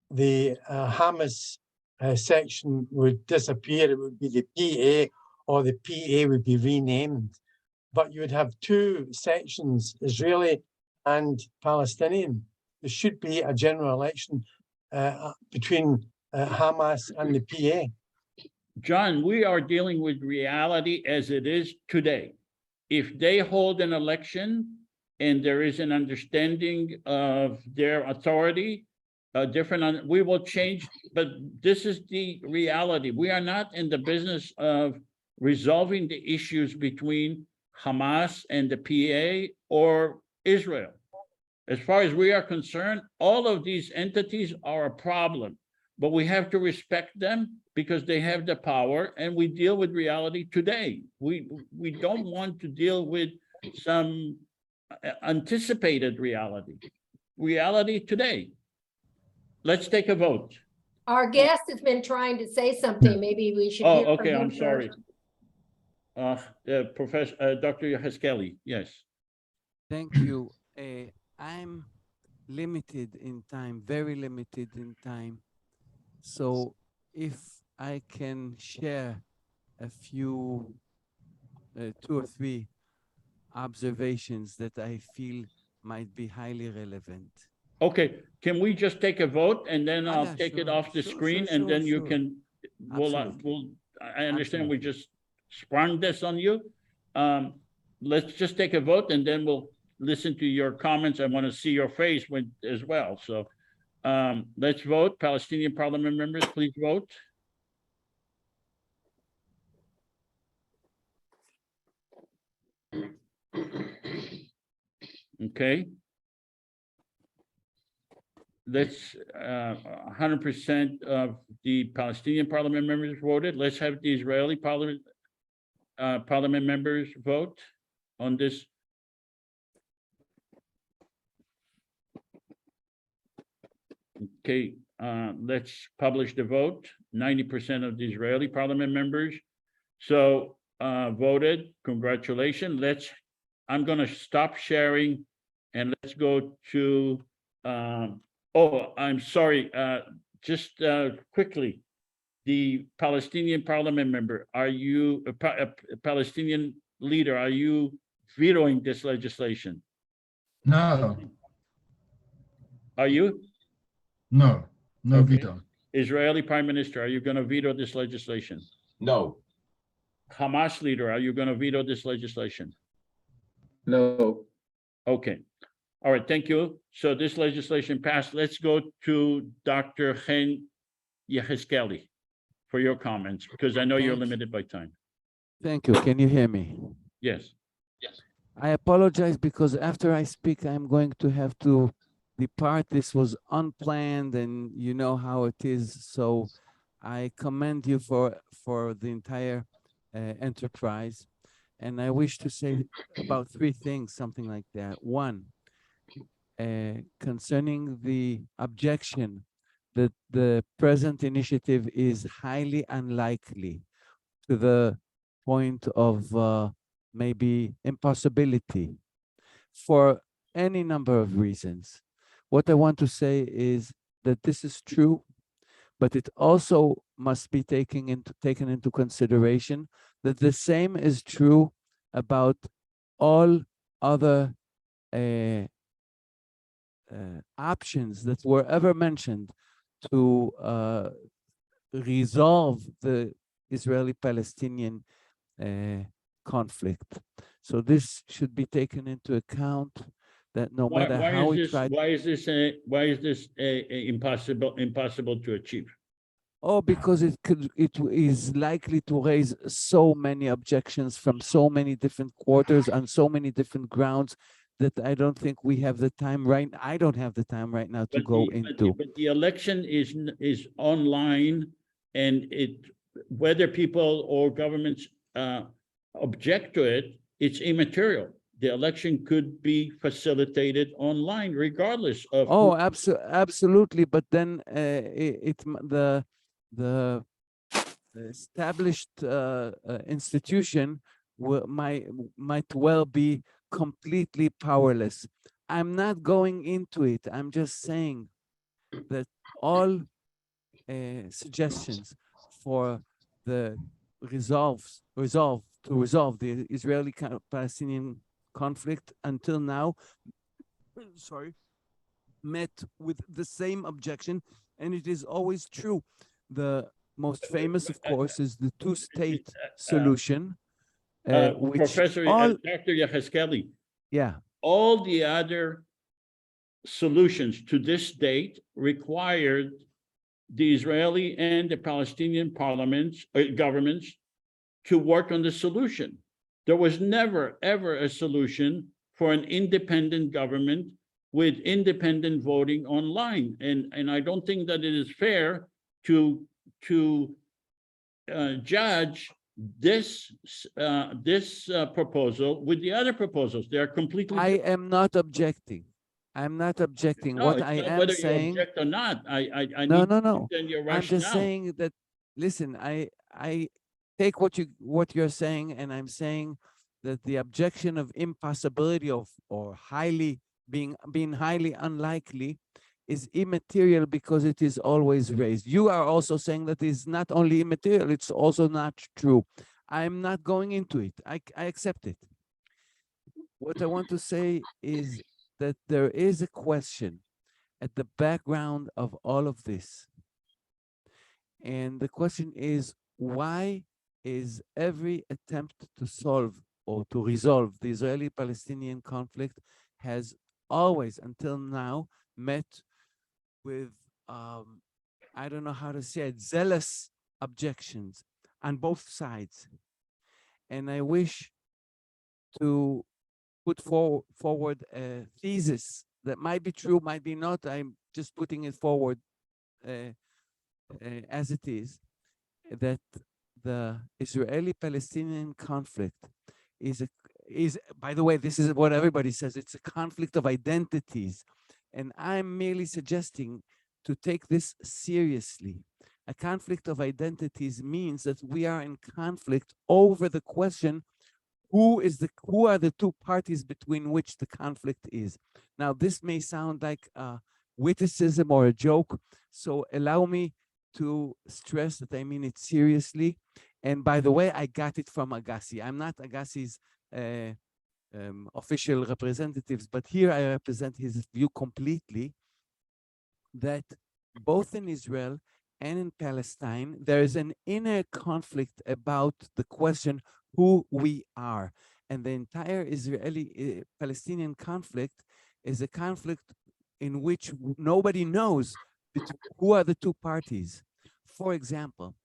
the Hamas section would disappear? It would be the PA, or the PA would be renamed, but you would have two sections, Israeli and Palestinian. There should be a general election between Hamas and the PA. John, we are dealing with reality as it is today. If they hold an election and there is an understanding of their authority, we will change, but this is the reality. We are not in the business of resolving the issues between Hamas and the PA or Israel. As far as we are concerned, all of these entities are a problem. but we have to respect them because they have the power and we deal with reality today. We don't want to deal with some anticipated reality. Reality today. Let's take a vote. Our guest has been trying to say something. Maybe we should. Oh, hear from okay, him I'm sorry. first. Dr. Yaheskeli, yes. Thank you. I'm limited in time, very limited in time. So if I can share a few, 2 or 3 observations that I feel might be highly relevant. Okay, can we just take a vote and then I'll yeah, take it sure, off the sure, screen sure, and then you sure. can, Absolutely. I understand we Absolutely. just sprung this on you. Let's just take a vote and then we'll listen to your comments. I want to see your face when, as well. So let's vote. Palestinian Parliament members, please vote. Okay. Let's 100% of the Palestinian Parliament members voted. Let's have the Israeli Parliament members vote on this. Okay, let's publish the vote. 90% of the Israeli Parliament members. So voted. Congratulations. I'm going to stop sharing and let's go to oh, I'm sorry, just quickly, the Palestinian Parliament member, are you a Palestinian leader? Are you vetoing this legislation? No, Are you? no Okay. veto. Israeli Prime Minister, are you going to veto this legislation? No. Hamas leader, are you going to veto this legislation? No. Okay. All right, thank you. So this legislation passed. Let's go to Dr. Chen Yeheskeli for your comments, because I know you're Thank you. limited by time. Thank you. Can you hear me? Yes. I apologize because after I speak, I'm going to have to depart. This was unplanned and you know how it is. So I commend you for the entire enterprise. And I wish to say about 3 things, something like that. One, concerning the objection that the present initiative is highly unlikely to the point of maybe impossibility for any number of reasons. What I want to say is that this is true, but it also must be taken into consideration that the same is true about all other options that were ever mentioned to resolve the Israeli-Palestinian conflict. So this should be taken into account, that no matter how we try. Why is this impossible to achieve? Oh, because it is likely to raise so many objections from so many different quarters on so many different grounds that I don't think we have the time I don't have the time right now to go into. But the election is online, and whether people or governments object to it, it's immaterial. The election could be facilitated online regardless of. Oh, absolutely. But then the established institution might well be completely powerless. I'm not going into it. I'm just saying that all suggestions for the resolve the Israeli-Palestinian conflict until now, met with the same objection, and it is always true. The most famous, of course, is the 2-state solution. Professor Dr. Yeheskeli, yeah, all the other solutions to this date required the Israeli and the Palestinian parliaments, governments, to work on the solution. There was never, ever a solution for an independent government with independent voting online. And I don't think that it is fair to judge this proposal with the other proposals. They are completely. I am not objecting. I'm not objecting. No, What it's I not am whether you saying, object or not. I no, need no, to no. understand your I'm just rationale. saying that, listen, I take what you're saying, and I'm saying that the objection of impossibility of or being highly unlikely is immaterial because it is always raised. You are also saying that it's not only immaterial, it's also not true. I'm not going into it. I accept it. What I want to say is that there is a question at the background of all of this. And the question is, why is every attempt to solve or to resolve the Israeli-Palestinian conflict has always, until now, met with, I don't know how to say it, zealous objections on both sides. And I wish to put forward a thesis that might be true, might be not. I'm just putting it forward as it is, that the Israeli-Palestinian conflict is, by the way, this is what everybody says, it's a conflict of identities. And I'm merely suggesting to take this seriously. A conflict of identities means that we are in conflict over the question, who are the two parties between which the conflict is. Now, this may sound like a witticism or a joke, so allow me to stress that I mean it seriously. And by the way, I got it from Agassi. I'm not Agassi's official representatives, but here I represent his view completely, that both in Israel and in Palestine, there is an inner conflict about the question who we are. And the entire Israeli-Palestinian conflict is a conflict in which nobody knows who are the two parties. For example,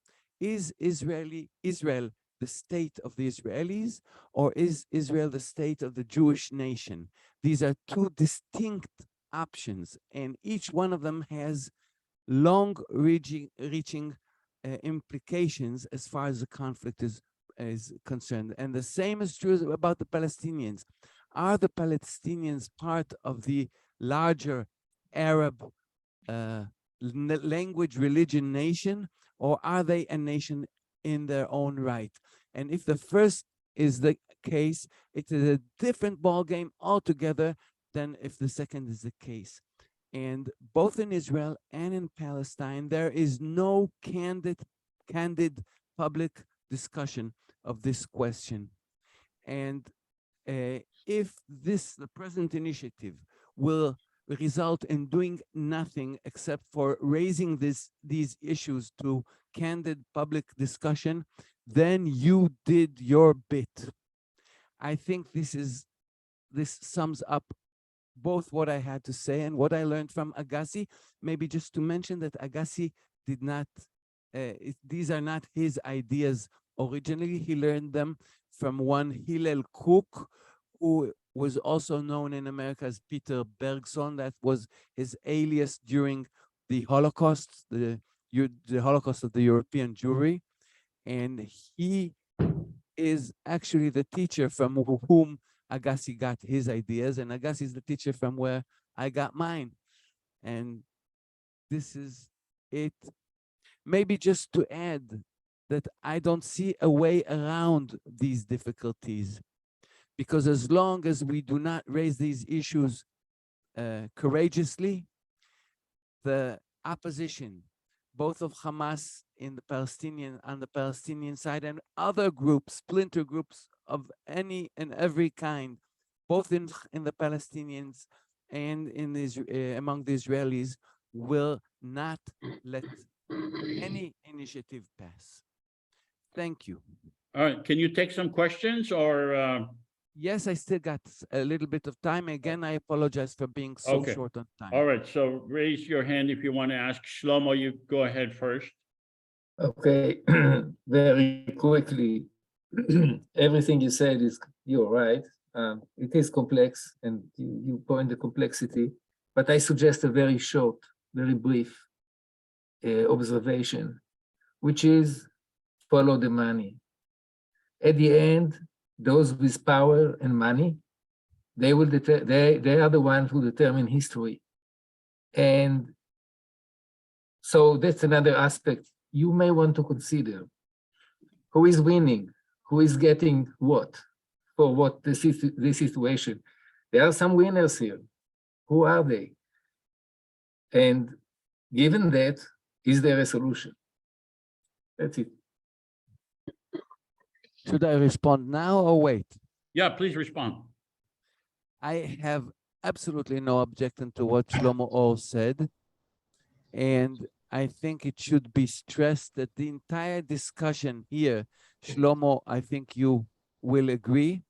is Israel the state of the Israelis, or is Israel the state of the Jewish nation? These are two distinct options, and each one of them has long-reaching implications as far as the conflict is concerned. And the same is true about the Palestinians. Are the Palestinians part of the larger Arab language, religion nation, or are they a nation in their own right? And if the first is the case, it is a different ballgame altogether than if the second is the case. And both in Israel and in Palestine, there is no candid public discussion of this question. And if the present initiative will result in doing nothing except for raising these issues to candid public discussion, then you did your bit. I think this sums up both what I had to say and what I learned from Agassi. Maybe just to mention that Agassi did not, these are not his ideas originally. He learned them from one Hillel Cook, who was also known in America as Peter Bergson. That was his alias during the Holocaust, the Holocaust of the European Jewry. And he is actually the teacher from whom Agassi got his ideas, and Agassi is the teacher from where I got mine. And this is it. Maybe just to add that I don't see a way around these difficulties, because as long as we do not raise these issues courageously, the opposition, both of Hamas on the Palestinian side, and other groups, splinter groups of any and every kind, both in the Palestinians and among the Israelis, will not let any initiative pass. Thank you. All right, can you take some questions or? Yes, I still got a little bit of time. Again, I apologize for being so Okay. short on time. All right, so raise your hand if you want to ask. Shlomo, you go ahead first. Okay, very quickly, everything you said you're right. It is complex, and you point the complexity, but I suggest a very short, very brief observation, which is follow the money. At the end, those with power and money, they will they are the ones who determine history. And so that's another aspect you may want to consider. Who is winning? Who is getting what? For what this situation? There are some winners here. Who are they? And given that, is there a solution? That's it. Should I respond now or wait? Yeah, please respond. I have absolutely no objection to what Shlomo Or said. And I think it should be stressed that the entire discussion here, Shlomo, I think you will agree,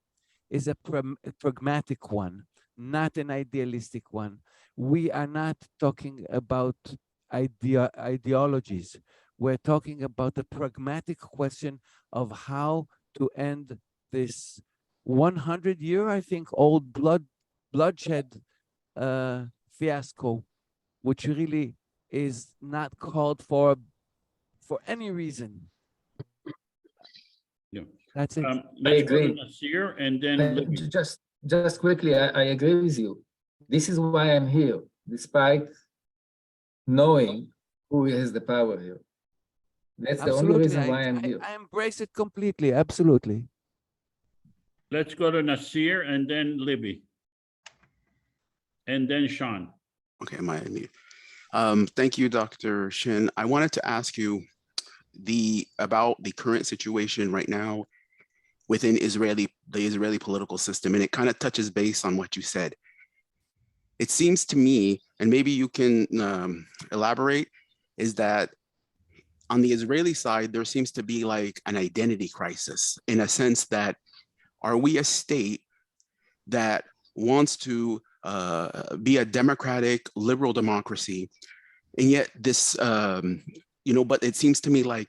is a pragmatic one, not an idealistic one. We are not talking about ideologies. We're talking about the pragmatic question of how to end this 100-year, I think, old bloodshed fiasco, which really is not called for any reason. Yeah. That's it. Let's go to agree. Nasir and then Libby. Just quickly, I agree with you. This is why I'm here, despite knowing who has the power here. That's the only reason why I'm here. I embrace it completely. Absolutely. Let's go to Nasir and then Libby. And then Sean. Okay, am I unmuted? Thank you, Dr. Shin. I wanted to ask you about the current situation right now within the Israeli political system, and it kind of touches base on what you said. It seems to me, and maybe you can elaborate, is that on the Israeli side, there seems to be like an identity crisis in a sense that, are we a state that wants to be a democratic, liberal democracy, and yet this, but it seems to me like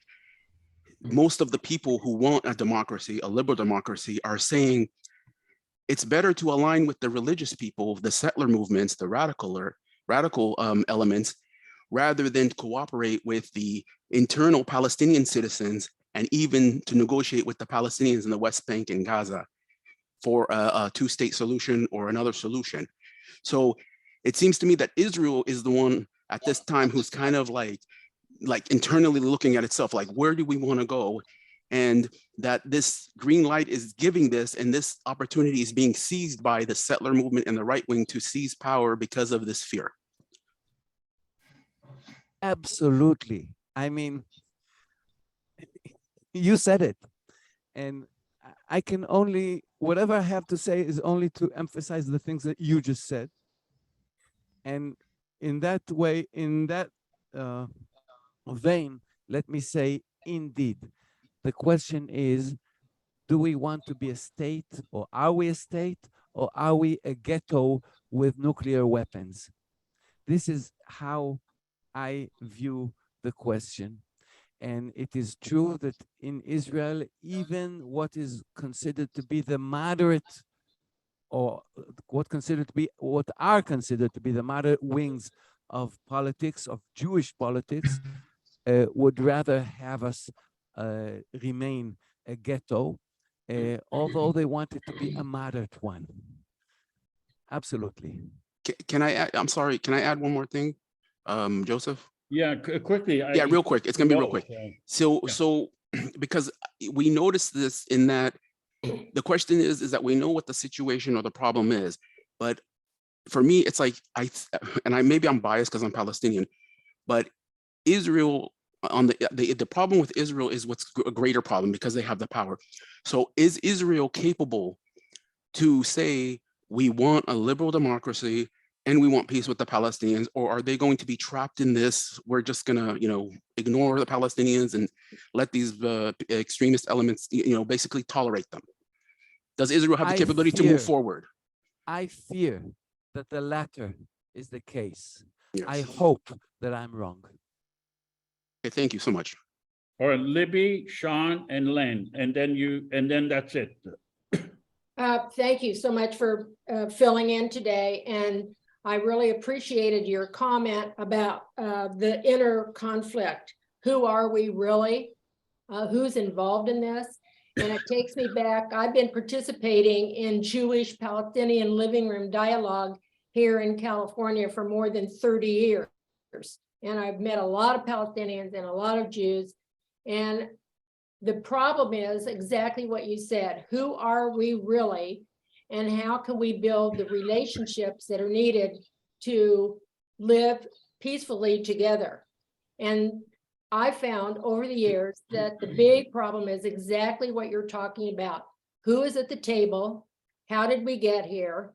most of the people who want a democracy, a liberal democracy, are saying it's better to align with the religious people, the settler movements, the radical elements, rather than cooperate with the internal Palestinian citizens and even to negotiate with the Palestinians in the West Bank and Gaza for a two-state solution or another solution. So it seems to me that Israel is the one at this time who's kind of like internally looking at itself, like, where do we want to go? And that this green light is giving this, and this opportunity is being seized by the settler movement and the right wing to seize power because of this fear. Absolutely. I mean, you said it. And I can only, whatever I have to say is only to emphasize the things that you just said. And in that way, in that vein, let me say, indeed, the question is, do we want to be a state, or are we a state, or are we a ghetto with nuclear weapons? This is how I view the question. And it is true that in Israel, even what is considered to be the moderate, or what are considered to be the moderate wings of politics, of Jewish politics, would rather have us remain a ghetto, although they want it to be a moderate one. Absolutely. Can I add, I'm sorry, can I add one more thing, Joseph? Yeah, quickly. Yeah, real quick. It's gonna be real quick. So because we noticed this in that the question is that we know what the situation or the problem is, but for me, it's like maybe I'm biased because I'm Palestinian, but Israel, on the problem with Israel is what's a greater problem because they have the power. So is Israel capable to say we want a liberal democracy and we want peace with the Palestinians, or are they going to be trapped in this? We're just gonna, ignore the Palestinians and let these extremist elements, basically tolerate them. Does Israel have the capability to move forward? I fear that the latter is the case. Yes. I hope that I'm wrong. Okay, thank you so much. All right, Libby, Sean, and Len, and then that's it. Thank you so much for filling in today. And I really appreciated your comment about the inner conflict. Who are we really? Who's involved in this? And it takes me back. I've been participating in Jewish Palestinian living room dialogue here in California for more than 30 years. And I've met a lot of Palestinians and a lot of Jews. And the problem is exactly what you said. Who are we really? And how can we build the relationships that are needed to live peacefully together? And I found over the years that the big problem is exactly what you're talking about. Who is at the table? How did we get here?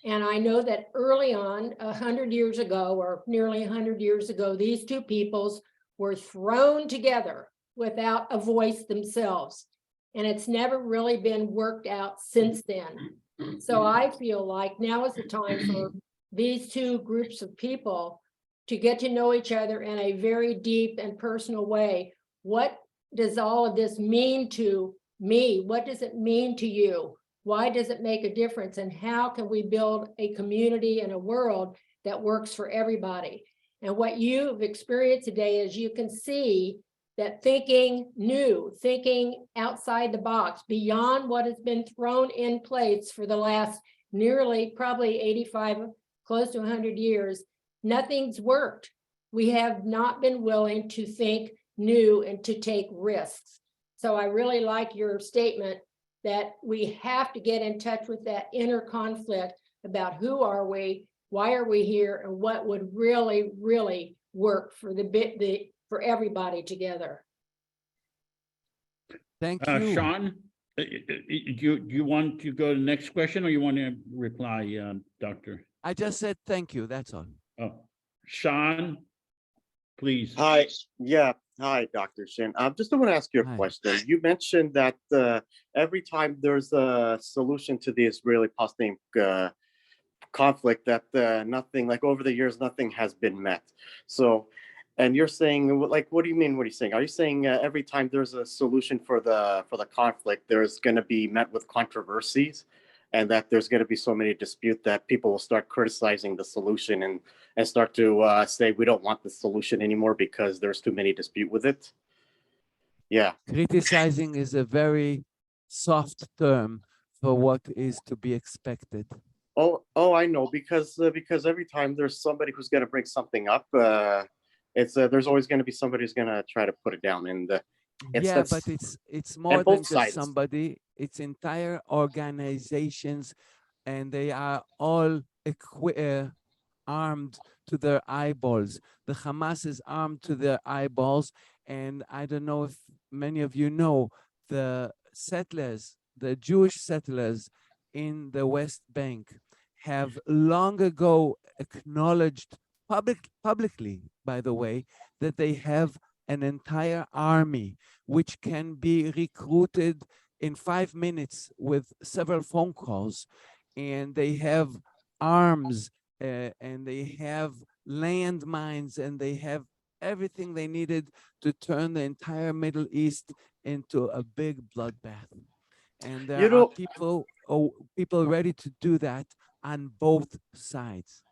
And I know that early on, 100 years ago, or nearly 100 years ago, these two peoples were thrown together without a voice themselves. And it's never really been worked out since then. So I feel like now is the time for these two groups of people to get to know each other in a very deep and personal way. What does all of this mean to me? What does it mean to you? Why does it make a difference? And how can we build a community and a world that works for everybody? And what you've experienced today is you can see that thinking new, thinking outside the box, beyond what has been thrown in place for the last nearly probably 85, close to 100 years, nothing's worked. We have not been willing to think new and to take risks. So I really like your statement that we have to get in touch with that inner conflict about who are we, why are we here, and what would really, really work for for everybody together. Thank you. Sean, do you want to go to the next question or you want to reply, Doctor? I just said thank you, that's all. Oh, Sean, please. Hi, yeah, hi, Dr. Shin. I just want to ask you a Hi. question. You mentioned that every time there's a solution to the Israeli-Palestinian conflict, that nothing, like over the years, nothing has been met. So, and you're saying, like, what do you mean? What are you saying? Are you saying every time there's a solution for the conflict, there's going to be met with controversies, and that there's going to be so many disputes that people will start criticizing the solution and start to say we don't want the solution anymore because there's too many dispute with it? Yeah. Criticizing is a very soft term for what is to be expected. Oh, I know, because every time there's somebody who's going to bring something up, there's always going to be somebody who's going to try to put it down. And Yeah, but it's more than both just sides. somebody. It's entire organizations, and they are all armed to their eyeballs. The Hamas is armed to their eyeballs, and I don't know if many of you know, the settlers, the Jewish settlers in the West Bank have long ago acknowledged publicly, by the way, that they have an entire army which can be recruited in 5 minutes with several phone calls, and they have arms and they have landmines and they have everything they needed to turn the entire Middle East into a big bloodbath. And there are people ready to do that on both sides.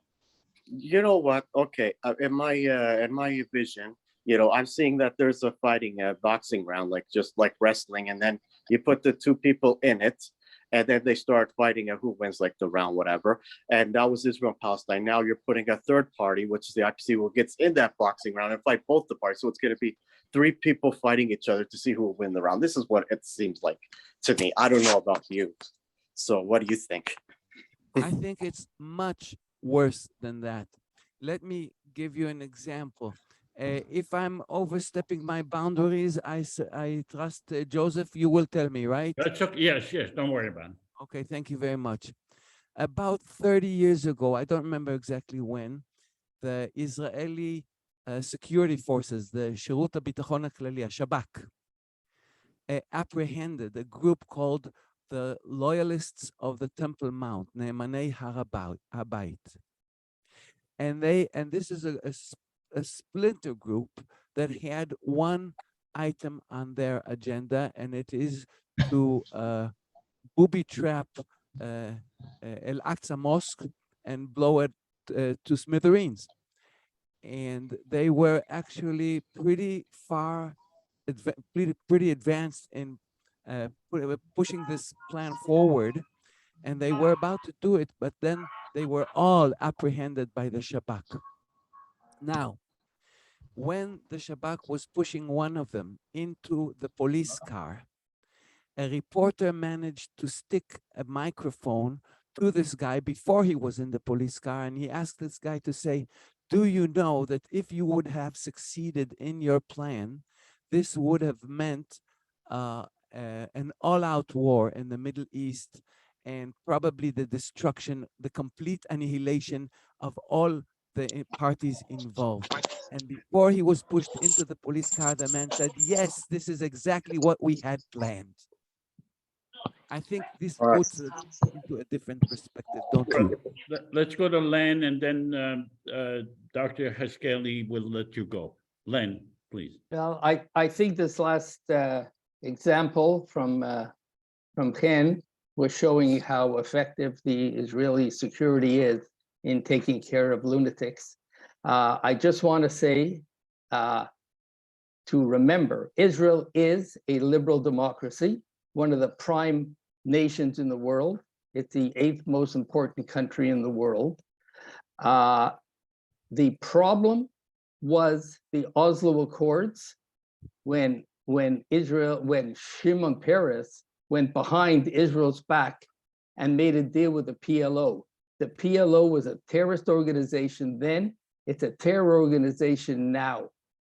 You know what? Okay, in my vision, I'm seeing that there's a fighting boxing round, just like wrestling, and then you put the two people in it, and then they start fighting who wins the round, whatever. And that was Israel and Palestine. Now you're putting a third party, which is the IPC, who gets in that boxing round and fight both the parties. So it's going to be 3 people fighting each other to see who will win the round. This is what it seems like to me. I don't know about you. So what do you think? I think it's much worse than that. Let me give you an example. If I'm overstepping my boundaries, I trust Joseph, you will tell me, right? That's okay. Yes, don't worry about it. Okay, thank you very much. About 30 years ago, I don't remember exactly when, the Israeli security forces, the Shirut HaBitachon HaKlali, Shabak, apprehended a group called the Loyalists of the Temple Mount, Ne'emanei Har HaBayit. And this is a splinter group that had one item on their agenda, and it is to booby trap Al-Aqsa Mosque and blow it to smithereens. And they were actually pretty far, pretty advanced in pushing this plan forward. And they were about to do it, but then they were all apprehended by the Shabak. Now, when the Shabak was pushing one of them into the police car, a reporter managed to stick a microphone to this guy before he was in the police car, and he asked this guy to say, do you know that if you would have succeeded in your plan, this would have meant an all-out war in the Middle East and probably the destruction, the complete annihilation of all the parties involved. And before he was pushed into the police car, the man said, yes, this is exactly what we had planned. I think this All right. puts it into a different perspective, don't you? Let's go to Len, and then Dr. Haskeli will let you go. Len, please. Well, I think this last example from Ken was showing how effective the Israeli security is in taking care of lunatics. I just want to say to remember, Israel is a liberal democracy, one of the prime nations in the world. It's the 8th most important country in the world. The problem was the Oslo Accords when Shimon Peres went behind Israel's back and made a deal with the PLO. The PLO was a terrorist organization then, it's a terror organization now.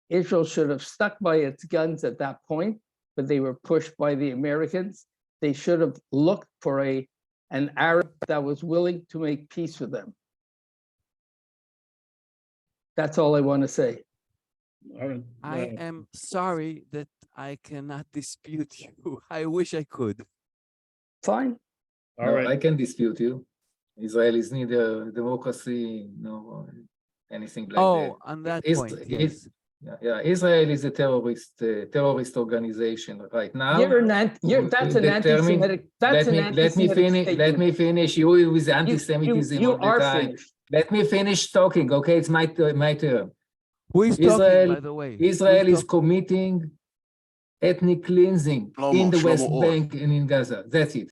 Israel should have stuck by its guns at that point, but they were pushed by the Americans. They should have looked for an Arab that was willing to make peace with them. That's all I want to say. All right. I am sorry that I cannot dispute you. I wish I could. Fine. All No, right. I can dispute you. Israel is neither democracy, no anything like that. Oh, on that point, yes. Yeah, Israel is a terrorist organization right now. That's an anti-Semitic. That's an anti-Semitic Let me finish. You with anti-Semitism You all the are time. finished. Let me finish talking. Okay, it's my turn. Who is talking, by the way? Who Israel is talking? committing ethnic cleansing in the West Shlomo Or. Bank and in Gaza. That's it.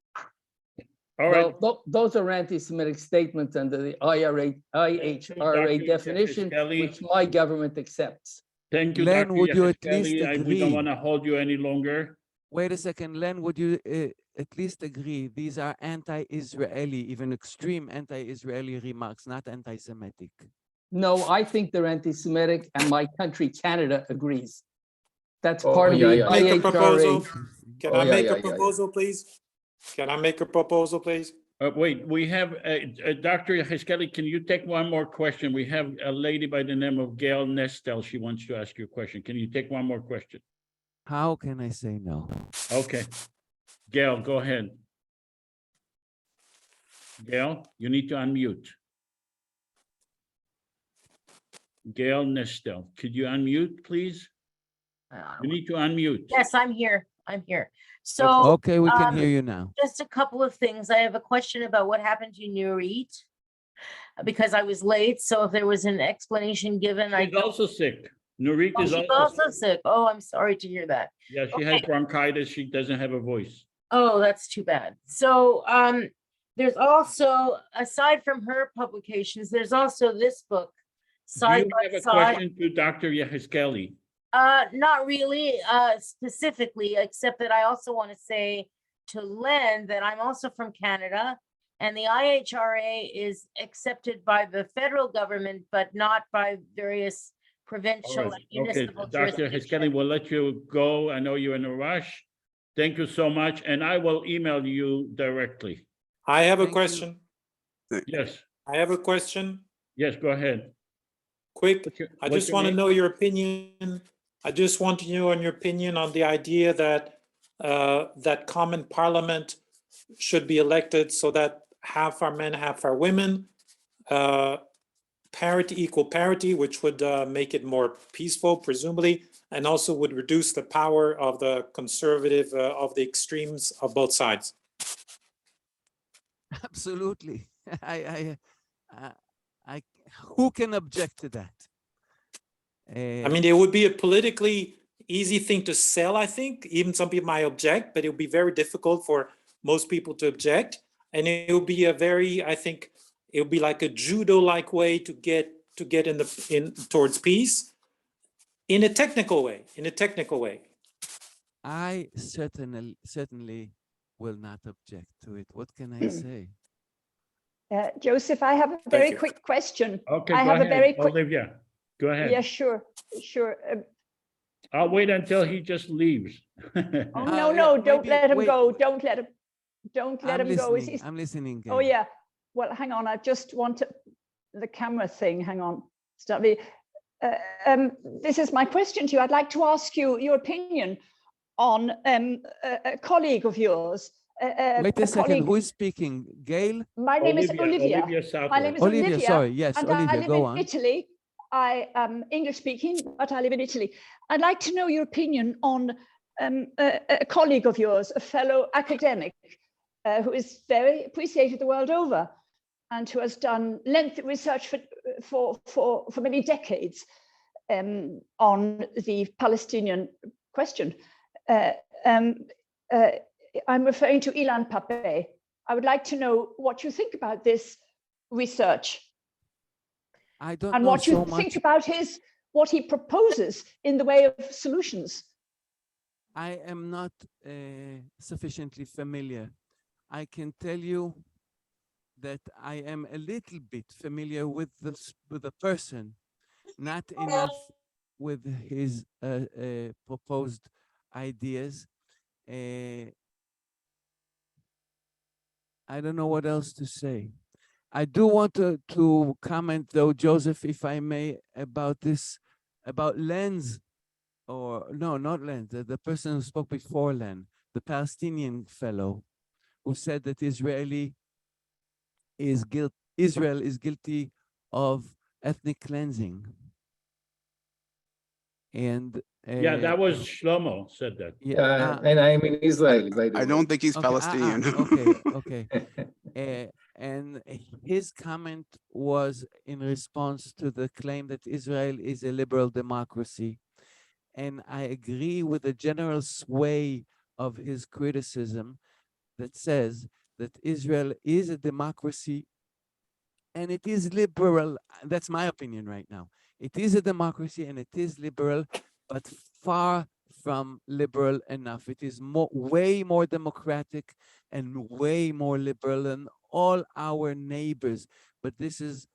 All right. Well, those are anti-Semitic statements under the IHRA definition, Kelly. which my government accepts. Thank you, Len, Dr. would you at least Yahaskeli. We don't agree? want to hold you any longer. Wait a second, Len, would you at least agree these are anti-Israeli, even extreme anti-Israeli remarks, not anti-Semitic? No, I think they're anti-Semitic, and my country, Canada, agrees. That's Oh, part of yeah, the yeah. Make a proposal. IHRA. Can Oh, I yeah, make yeah, a yeah, yeah. proposal, please? Can I make a proposal, please? Wait, we have, Dr. Yahaskeli, can you take one more question? We have a lady by the name of Gail Nestel. She wants to ask you a question. Can you take one more question? How can I say no? Okay. Gail, go ahead. Gail, you need to unmute. Gail Nestel, could you unmute, please? You need to unmute. Yes, I'm here. I'm here. So Okay, we can hear you now. just a couple of things. I have a question about what happened to Nurit because I was late. So if there was an explanation given, I She's also sick. Nurit Oh, is she's also sick. Oh, I'm sorry to hear that. Yeah, she has bronchitis. She doesn't have a voice. Oh, that's too bad. So there's also, aside from her publications, there's also this book, Do Side you by have a Side. question to Dr. Yahaskeli? Not really specifically, except that I also want to say to Len that I'm also from Canada, and the IHRA is accepted by the federal government, but not by various All provincial right. and Okay, municipal Dr. Yahaskeli, jurisdictions. we'll let you go. I know you're in a rush. Thank you so much, and I will email you directly. I have a Thank you. question. Yes, I have a question. yes, go ahead. Quick, I what's just your want to name? know your opinion. I just want to know your opinion on the idea that that common parliament should be elected so that half are men, half are women. Parity, equal parity, which would make it more peaceful, presumably, and also would reduce the power of the conservative, of the extremes of both sides. Absolutely. Who can object to that? I mean, it would be a politically easy thing to sell, I think. Even some people might object, but it would be very difficult for most people to object. And it would be a very, I think, it would be like a judo-like way to get in towards peace in a technical way. I certainly will not object to it. What can I say? Joseph, I have a very quick question. Okay, I go have a ahead, very quick. Olivia. Go ahead. Yeah, sure. I'll wait until he just leaves. Oh, no, don't maybe- let him wait. go. Don't let him go. I'm listening. Oh, Gail. yeah. Well, hang on. I just want the camera thing. Hang on. Stubby. This is my question to you. I'd like to ask you your opinion on a colleague of yours. Wait a second. Who is speaking? Gail? My name is Olivia. Olivia Southworth. My name is Olivia, Olivia. sorry. Yes, and I Olivia, live go in on. Italy. I am English speaking, but I live in Italy. I'd like to know your opinion on a colleague of yours, a fellow academic who is very appreciated the world over and who has done lengthy research for many decades on the Palestinian question. I'm referring to Ilan Pappé. I would like to know what you think about this research. I don't And know what you so think much. about what he proposes in the way of solutions. I am not sufficiently familiar. I can tell you that I am a little bit familiar with the person, not enough with his proposed ideas. I don't know what else to say. I do want to comment though, Joseph, if I may, about this, about Lenz, or no, not Lenz, the person who spoke before Len, the Palestinian fellow who said that Israel is guilty of ethnic cleansing. And Yeah, that was Shlomo said that. And I'm in Israel, by the way. I don't think he's okay, Palestinian. okay. And his comment was in response to the claim that Israel is a liberal democracy. And I agree with the general sway of his criticism that says that Israel is a democracy and it is liberal. That's my opinion right now. It is a democracy and it is liberal, but far from liberal enough. It is way more democratic and way more liberal than all our neighbors. But this is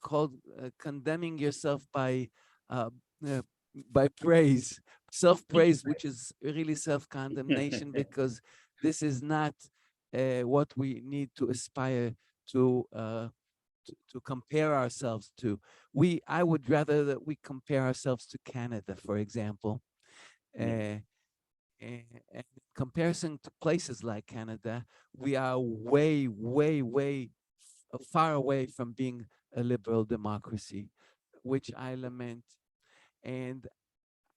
called condemning yourself by praise, self-praise, which is really self-condemnation, because this is not what we need to aspire to compare ourselves to. I would rather that we compare ourselves to Canada, for example. In comparison to places like Canada, we are way far away from being a liberal democracy, which I lament. And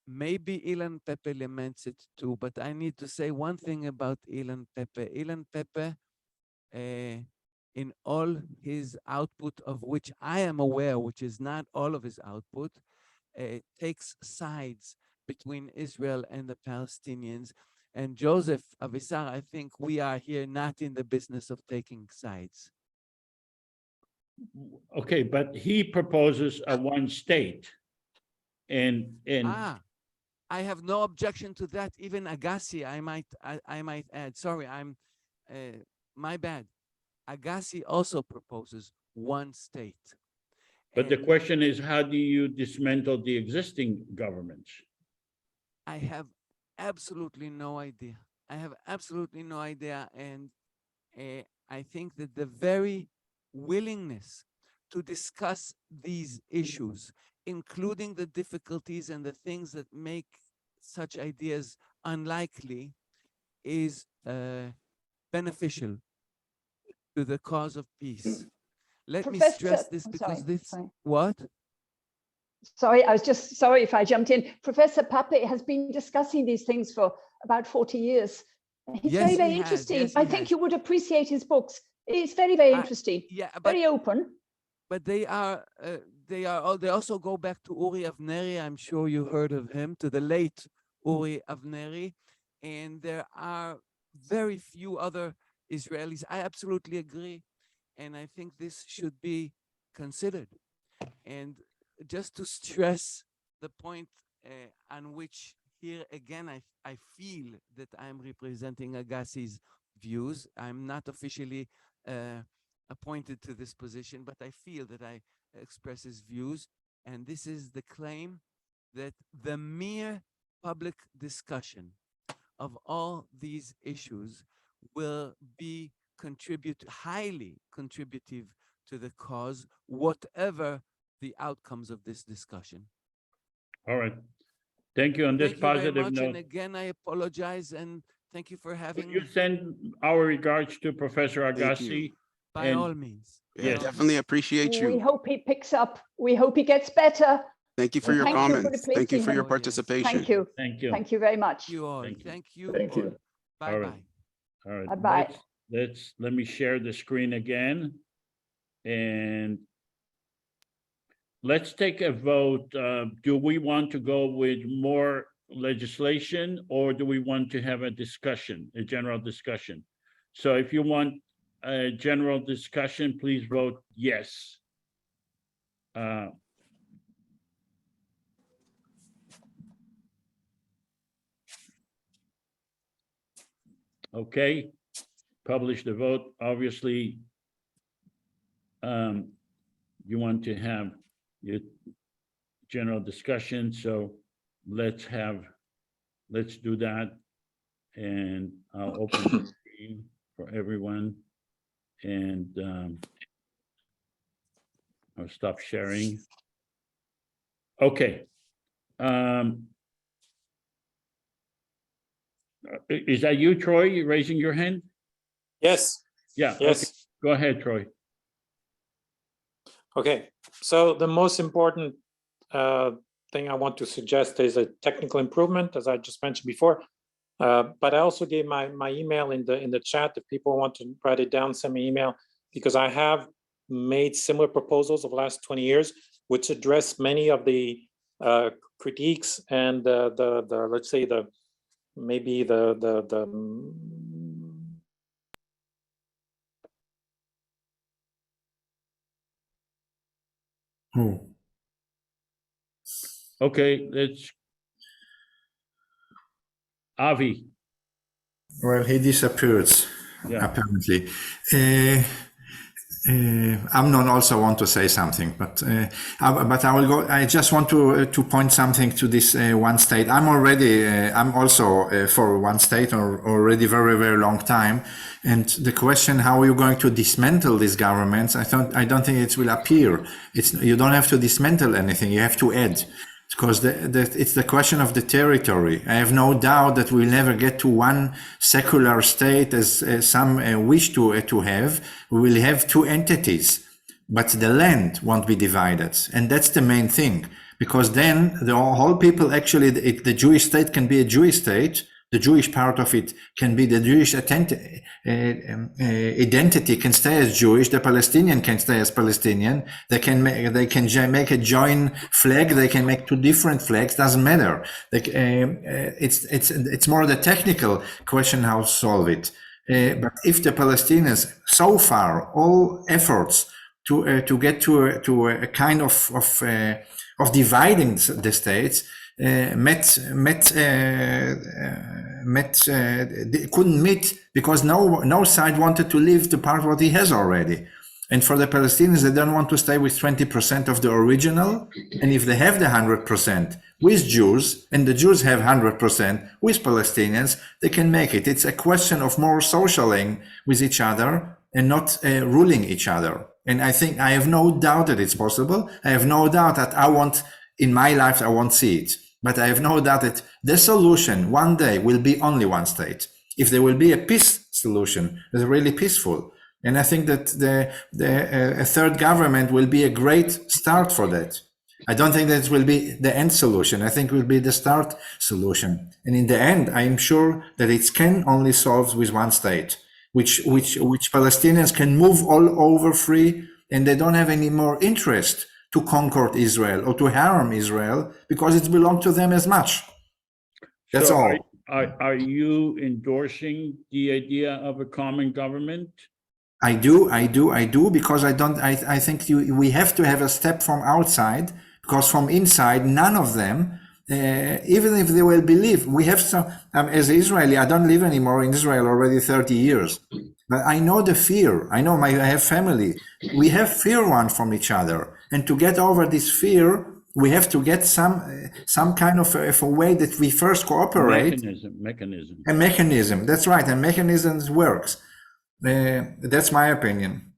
maybe Ilan Pappé laments it too, but I need to say one thing about Ilan Pappé. Ilan Pappé, in all his output, of which I am aware, which is not all of his output, takes sides between Israel and the Palestinians. And Joseph Avisar, I think we are here not in the business of taking sides. Okay, but he proposes a one state. And I have no objection to that. Even Agassi, I might add. Sorry, my bad. Agassi also proposes one state. But the question is, how do you dismantle the existing governments? I have absolutely no idea. And I think that the very willingness to discuss these issues, including the difficulties and the things that make such ideas unlikely, is beneficial to the cause of peace. Let me stress this because what? Sorry, I was just sorry if I jumped in. Professor Pappé has been discussing these things for about 40 years. He's Yes, very he has. interesting. Yes, I he think has. you would appreciate his books. It's very interesting. Yeah, but very open. but they also go back to Uri Avneri. I'm sure you heard of him, to the late Uri Avneri. And there are very few other Israelis. I absolutely agree. And I think this should be considered. And just to stress the point on which here again, I feel that I'm representing Agassi's views. I'm not officially appointed to this position, but I feel that I express his views. And this is the claim that the mere public discussion of all these issues will be highly contributive to the cause, whatever the outcomes of this discussion. All right. Thank you on this Thank you very positive much. note. And again, I apologize and thank you for having You me. send our regards to Professor Thank you. Agassi. By and- all means. Yeah, Yes. definitely appreciate We you. hope he picks up. We hope he gets better. Thank you for And your thank you for comments. Thank you replacing for your him. participation. Thank you. Thank you. Thank you very much. You all. Thank you. Thank you. Thank you. all. All right. Bye-bye. All right. Bye-bye. Let me share the screen again. And let's take a vote. Do we want to go with more legislation or do we want to have a discussion, a general discussion? So if you want a general discussion, please vote yes. Okay, publish the vote. Obviously, you want to have your general discussion, so let's do that. And I'll open the screen for everyone. And I'll stop sharing. Okay. Is that you, Troy? You raising your hand? Yes, Yeah. okay. yes. Go ahead, Troy. Okay, so the most important thing I want to suggest is a technical improvement, as I just mentioned before. But I also gave my email in the chat. If people want to write it down, send me email, because I have made similar proposals over the last 20 years, which address many of the critiques and the let's say maybe the Okay, let's. Avi. Well, he disappeared, Yeah. apparently. Amnon also want to say something, but I will go. I just want to point something to this one state. I'm also for one state already very, very long time. And the question, how are you going to dismantle these governments? I don't think it will appear. You don't have to dismantle anything. You have to add. Because it's the question of the territory. I have no doubt that we'll never get to one secular state as some wish to have. We will have two entities, but the land won't be divided. And that's the main thing, because then the whole people actually, the Jewish state can be a Jewish state. The Jewish part of it can be the Jewish identity can stay as Jewish. The Palestinian can stay as Palestinian. They can make a joint flag. They can make two different flags. Doesn't matter. It's more the technical question how to solve it. But if the Palestinians, so far, all efforts to get to a kind of dividing the states couldn't meet because no side wanted to leave the part what he has already. And for the Palestinians, they don't want to stay with 20% of the original. And if they have the 100% with Jews, and the Jews have 100% with Palestinians, they can make it. It's a question of more socialing with each other and not ruling each other. And I think I have no doubt that it's possible. I have no doubt that in my life, I won't see it. But I have no doubt that the solution one day will be only one state. If there will be a peace solution, that's really peaceful. And I think that a third government will be a great start for that. I don't think that it will be the end solution. I think it will be the start solution. And in the end, I am sure that it can only solve with one state, which Palestinians can move all over free and they don't have any more interest to conquer Israel or to harm Israel because it belongs to them as much. That's So all. Are you endorsing the idea of a common government? I do, because I think we have to have a step from outside, because from inside, none of them, even if they will believe, we have some, as Israeli, I don't live anymore in Israel already 30 years, but I know the fear. I know I have family. We have fear one from each other. And to get over this fear, we have to get some kind of a way that we first cooperate. Mechanism. A mechanism, that's right, a mechanism works. That's my opinion.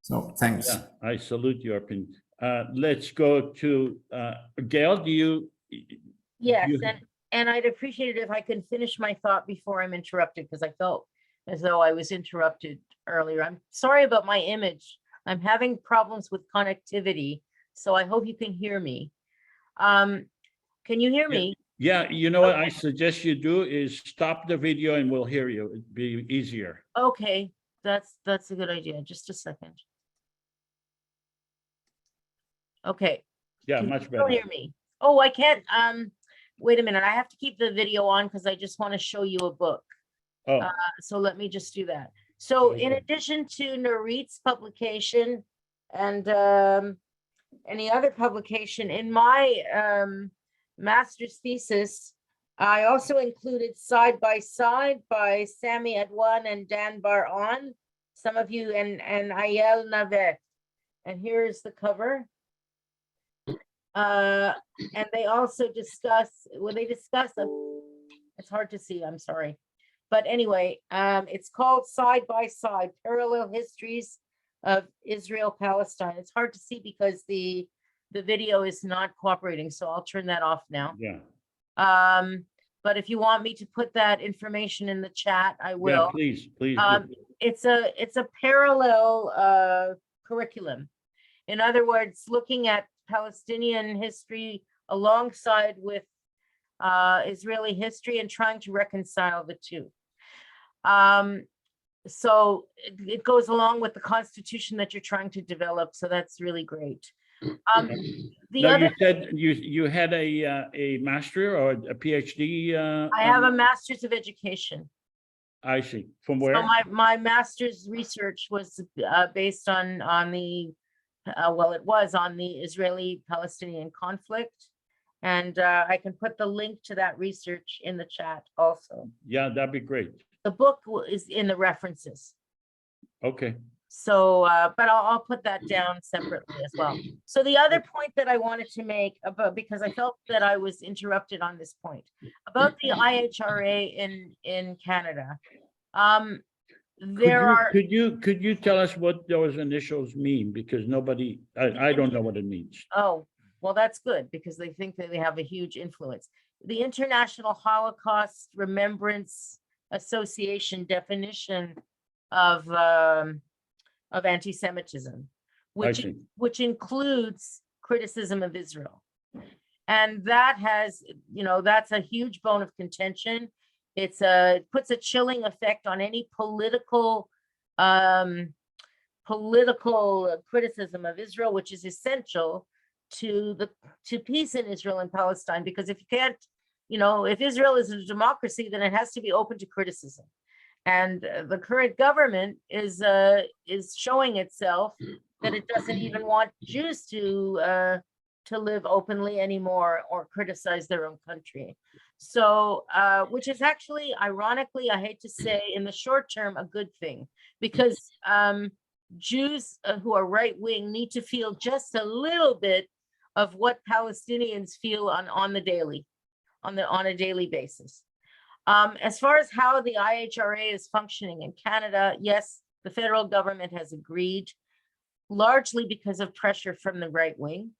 So thanks. Yeah, I salute your opinion. Let's go to Gail. Do you? Yes, you- and I'd appreciate it if I can finish my thought before I'm interrupted, because I felt as though I was interrupted earlier. I'm sorry about my image. I'm having problems with connectivity, so I hope you can hear me. Can you hear me? Yeah, you know what I suggest you do is stop the video and we'll hear you. It'd be easier. Okay, that's a good idea. Just a second. Okay. Yeah, Can you much still better. hear me? Oh, I can't, wait a minute. I have to keep the video on because I just want to show you a book. Oh, So let me just do that. So in Okay. addition to Narit's publication and any other publication, in my master's thesis, I also included Side by Side by Sami Adwan and Dan Bar-On, some of you, and Ayel Navet. And here's the cover. And they also discuss, it's hard to see, I'm sorry. But anyway, it's called Side by Side, Parallel Histories of Israel Palestine. It's hard to see because the video is not cooperating, so I'll turn that off now. yeah. But if you want me to put that information in the chat, I will. Yeah, please, please. It's a parallel curriculum. In other words, looking at Palestinian history alongside with Israeli history and trying to reconcile the two. So it goes along with the constitution that you're trying to develop. So that's really great. The Now, other, you said you had a master or a PhD? I have a master's of education. I see. From where? So my master's research was based on the, well, it was on the Israeli-Palestinian conflict. And I can put the link to that research in the chat also. Yeah, that'd be great. The book is in the references. Okay. So, but I'll put that down separately as well. So the other point that I wanted to make about, because I felt that I was interrupted on this point, about the IHRA in Canada. Could you tell us what those initials mean? Because nobody, I don't know what it means. Oh, well, that's good because they think that they have a huge influence. The International Holocaust Remembrance Association definition of anti-Semitism, which includes criticism of Israel. And that has, that's a huge bone of contention. It puts a chilling effect on any political criticism of Israel, which is essential to peace in Israel and Palestine. Because if you can't, if Israel is a democracy, then it has to be open to criticism. And the current government is showing itself that it doesn't even want Jews to live openly anymore or criticize their own country. So, which is actually, ironically, I hate to say, in the short term, a good thing, because Jews who are right-wing need to feel just a little bit of what Palestinians feel on a daily basis. As far as how the IHRA is functioning in Canada, yes, the federal government has agreed, largely because of pressure from the right wing.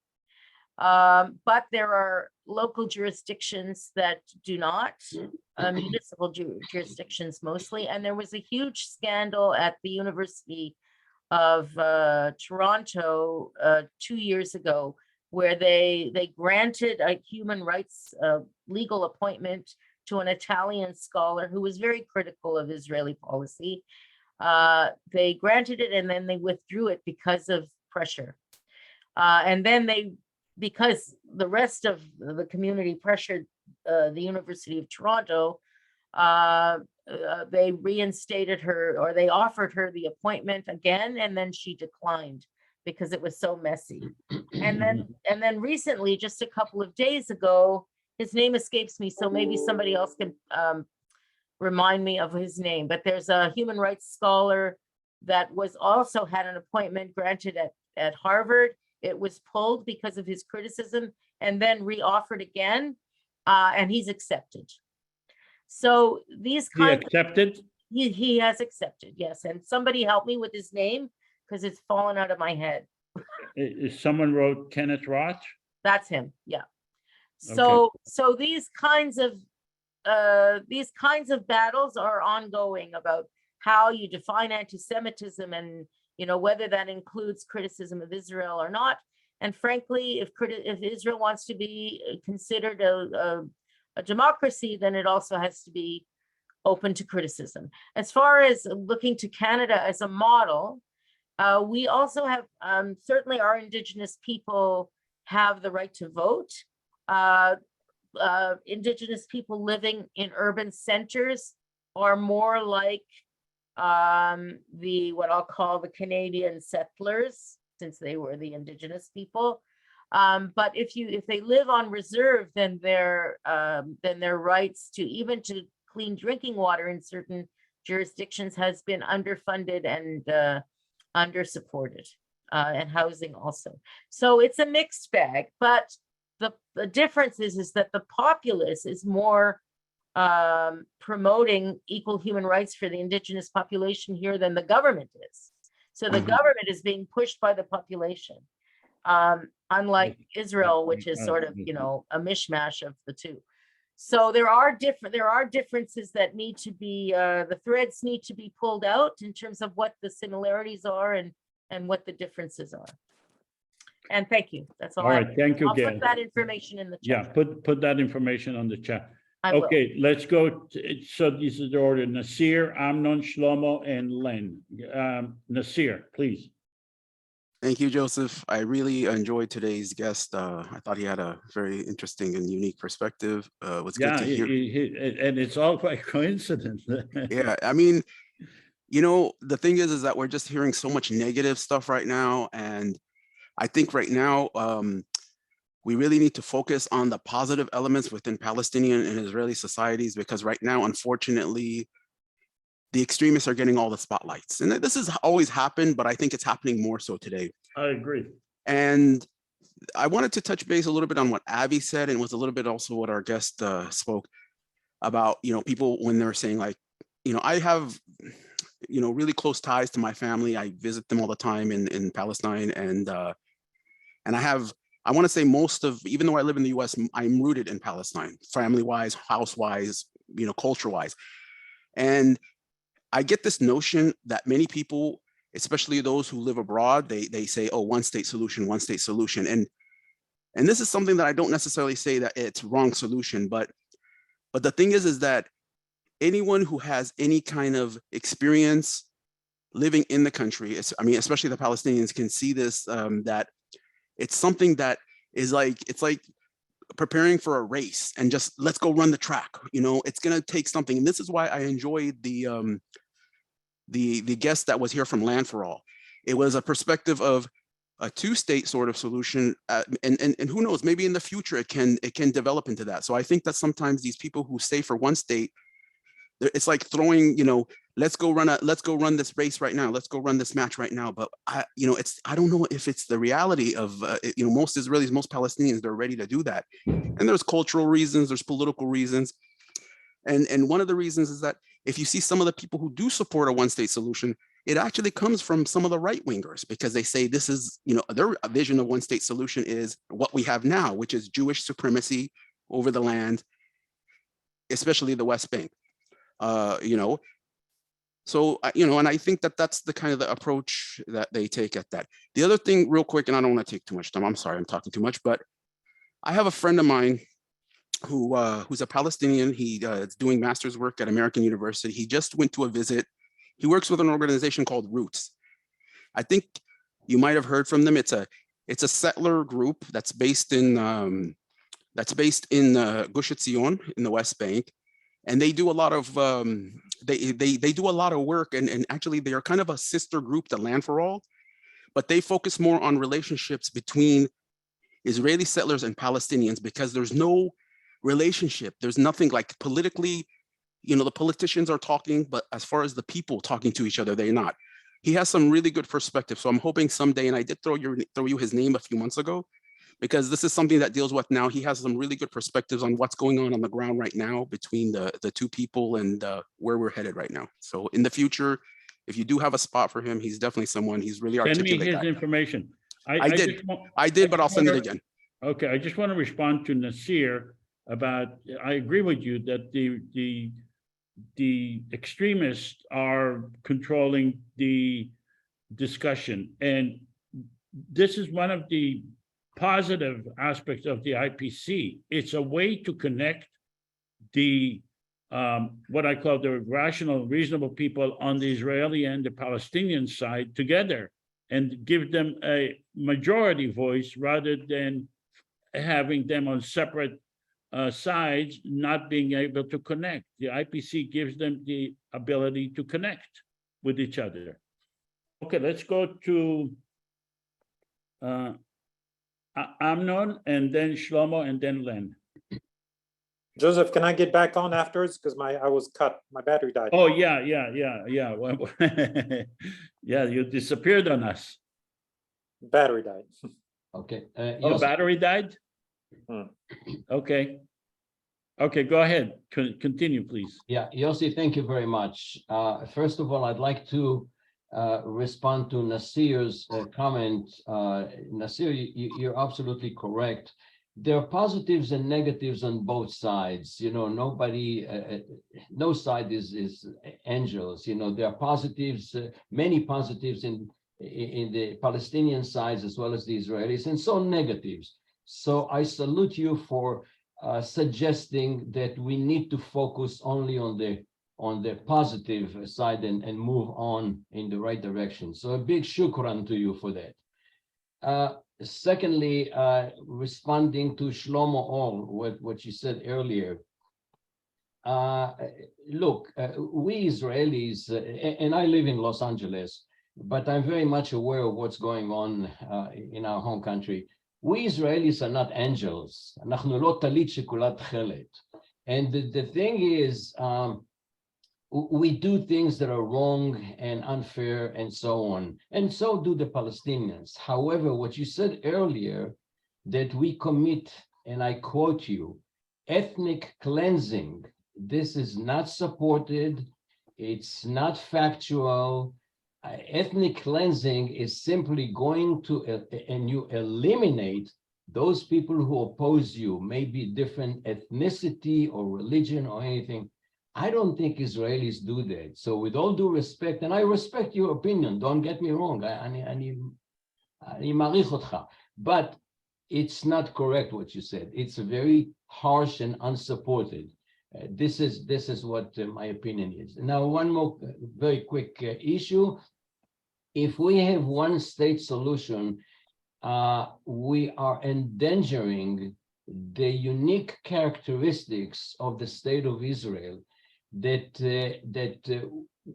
But there are local jurisdictions that do not, municipal jurisdictions mostly. And there was a huge scandal at the University of Toronto 2 years ago, where they granted a human rights legal appointment to an Italian scholar who was very critical of Israeli policy. They granted it and then they withdrew it because of pressure. And then because the rest of the community pressured the University of Toronto, they reinstated her, or they offered her the appointment again, and then she declined because it was so messy. And then recently, just a couple of days ago, his name escapes me, so maybe somebody else can remind me of his name, but there's a human rights scholar that was also had an appointment granted at Harvard. It was pulled because of his criticism and then re-offered again, and he's accepted. So these He kinds accepted? he has accepted, yes. And somebody help me with his name because it's fallen out of my head. Someone wrote Kenneth Roth? That's him, yeah. So these kinds of battles are ongoing about how you define anti-Semitism and, you know, whether that includes criticism of Israel or not. And frankly, if Israel wants to be considered a democracy, then it also has to be open to criticism. As far as looking to Canada as a model, we also have, certainly our Indigenous people have the right to vote. Indigenous people living in urban centers are more like what I'll call the Canadian settlers, since they were the Indigenous people. But if they live on reserve, then their rights to even to clean drinking water in certain jurisdictions has been underfunded and under-supported, and housing also. So it's a mixed bag, but the difference is that the populace is more promoting equal human rights for the Indigenous population here than the government is. So the government is being pushed by the population, unlike Israel, which is sort of, you know, a mishmash of the two. So there are differences that need to be, the threads need to be pulled out in terms of what the similarities are and what the differences are. And thank you. That's all. All right, thank you, I'll Gail. put that information in the chat. Yeah, put that information on the chat. I will. Okay, let's go. So this is the order: Nasir, Amnon, Shlomo, and Len. Nasir, please. Thank you, Joseph. I really enjoyed today's guest. I thought he had a very interesting and unique perspective. It was good to hear. And it's all by coincidence. Yeah, I mean, you know, the thing is that we're just hearing so much negative stuff right now. And I think right now, we really need to focus on the positive elements within Palestinian and Israeli societies, because right now, unfortunately, the extremists are getting all the spotlights. And this has always happened, but I think it's happening more so today. I agree. And I wanted to touch base a little bit on what Abby said, and was a little bit also what our guest spoke about, you know, people when they're saying like, you know, I have, you know, really close ties to my family. I visit them all the time in Palestine. And I want to say most of, even though I live in the US, I'm rooted in Palestine, family-wise, house-wise, you know, culture-wise. And I get this notion that many people, especially those who live abroad, they say, oh, one state solution, one state solution. And this is something that I don't necessarily say that it's wrong solution, but the thing is that anyone who has any kind of experience living in the country, I mean, especially the Palestinians, can see this, that it's something that is like, it's like preparing for a race and just let's go run the track. You know, it's going to take something. And this is why I enjoyed the guest that was here from Land for All. It was a perspective of a two-state sort of solution. And who knows, maybe in the future it can develop into that. So I think that sometimes these people who stay for one state, it's like throwing, you know, let's go run this race right now. Let's go run this match right now. But I don't know if it's the reality of, you know, most Israelis, most Palestinians, they're ready to do that. And there's cultural reasons, there's political reasons. And one of the reasons is that if you see some of the people who do support a one-state solution, it actually comes from some of the right-wingers, because they say this is, you know, their vision of one-state solution is what we have now, which is Jewish supremacy over the land, especially the West Bank. You know, so, you know, and I think that that's the kind of the approach that they take at that. The other thing real quick, and I don't want to take too much time, I'm sorry, I'm talking too much, but I have a friend of mine who's a Palestinian. He is doing master's work at American University. He just went to a visit He works with an organization called Roots. I think you might have heard from them. It's a settler group that's based in Gush Etzion in the West Bank, and they do a lot of they do a lot of work, and actually they are kind of a sister group to Land for All, but they focus more on relationships between Israeli settlers and Palestinians, because there's no relationship. There's nothing like politically, the politicians are talking, but as far as the people talking to each other, they're not. He has some really good perspective. So I'm hoping someday, and I did throw you his name a few months ago, because this is something that deals with now. He has some really good perspectives on what's going on the ground right now between the two people and where we're headed right now. So in the future, if you do have a spot for him, he's definitely someone, he's really Send articulate. me his That. information. I did, but I'll send it again. Okay, I just want to respond to Nasir about, I agree with you that the extremists are controlling the discussion. And this is one of the positive aspects of the IPC. It's a way to connect the what I call the rational, reasonable people on the Israeli and the Palestinian side together, and give them a majority voice rather than having them on separate sides, not being able to connect. The IPC gives them the ability to connect with each other. Okay, let's go to Amnon, and then Shlomo, and then Len. Joseph, can I get back on afterwards? Because I was cut, my battery died. Oh, yeah. Yeah, you disappeared on us. Battery died. Okay. Oh, battery died? Okay. Okay, go ahead. Continue, please. Yeah, Yossi, thank you very much. First of all, I'd like to respond to Nasir's comment. Nasir, you're absolutely correct. There are positives and negatives on both sides. Nobody, no side is angels. There are positives, many positives in the Palestinian sides as well as the Israelis, and some negatives. So I salute you for suggesting that we need to focus only on the positive side and move on in the right direction. So a big shukran to you for that. Secondly, responding to Shlomo Or, what you said earlier. Look, we Israelis, and I live in Los Angeles, but I'm very much aware of what's going on in our home country. We Israelis are not angels. אנחנו לא טלית שכולה תכלת. And the thing is, we do things that are wrong and unfair and so on. And so do the Palestinians. However, what you said earlier, that we commit, and I quote you, ethnic cleansing. This is not supported. It's not factual. Ethnic cleansing is simply going to, and you eliminate those people who oppose you, maybe different ethnicity or religion or anything. I don't think Israelis do that. So with all due respect, and I respect your opinion, don't get me wrong, אני מעריך אותך, but it's not correct what you said. It's very harsh and unsupported. This is what my opinion is. Now, one more very quick issue. If we have one state solution, we are endangering the unique characteristics of the state of Israel that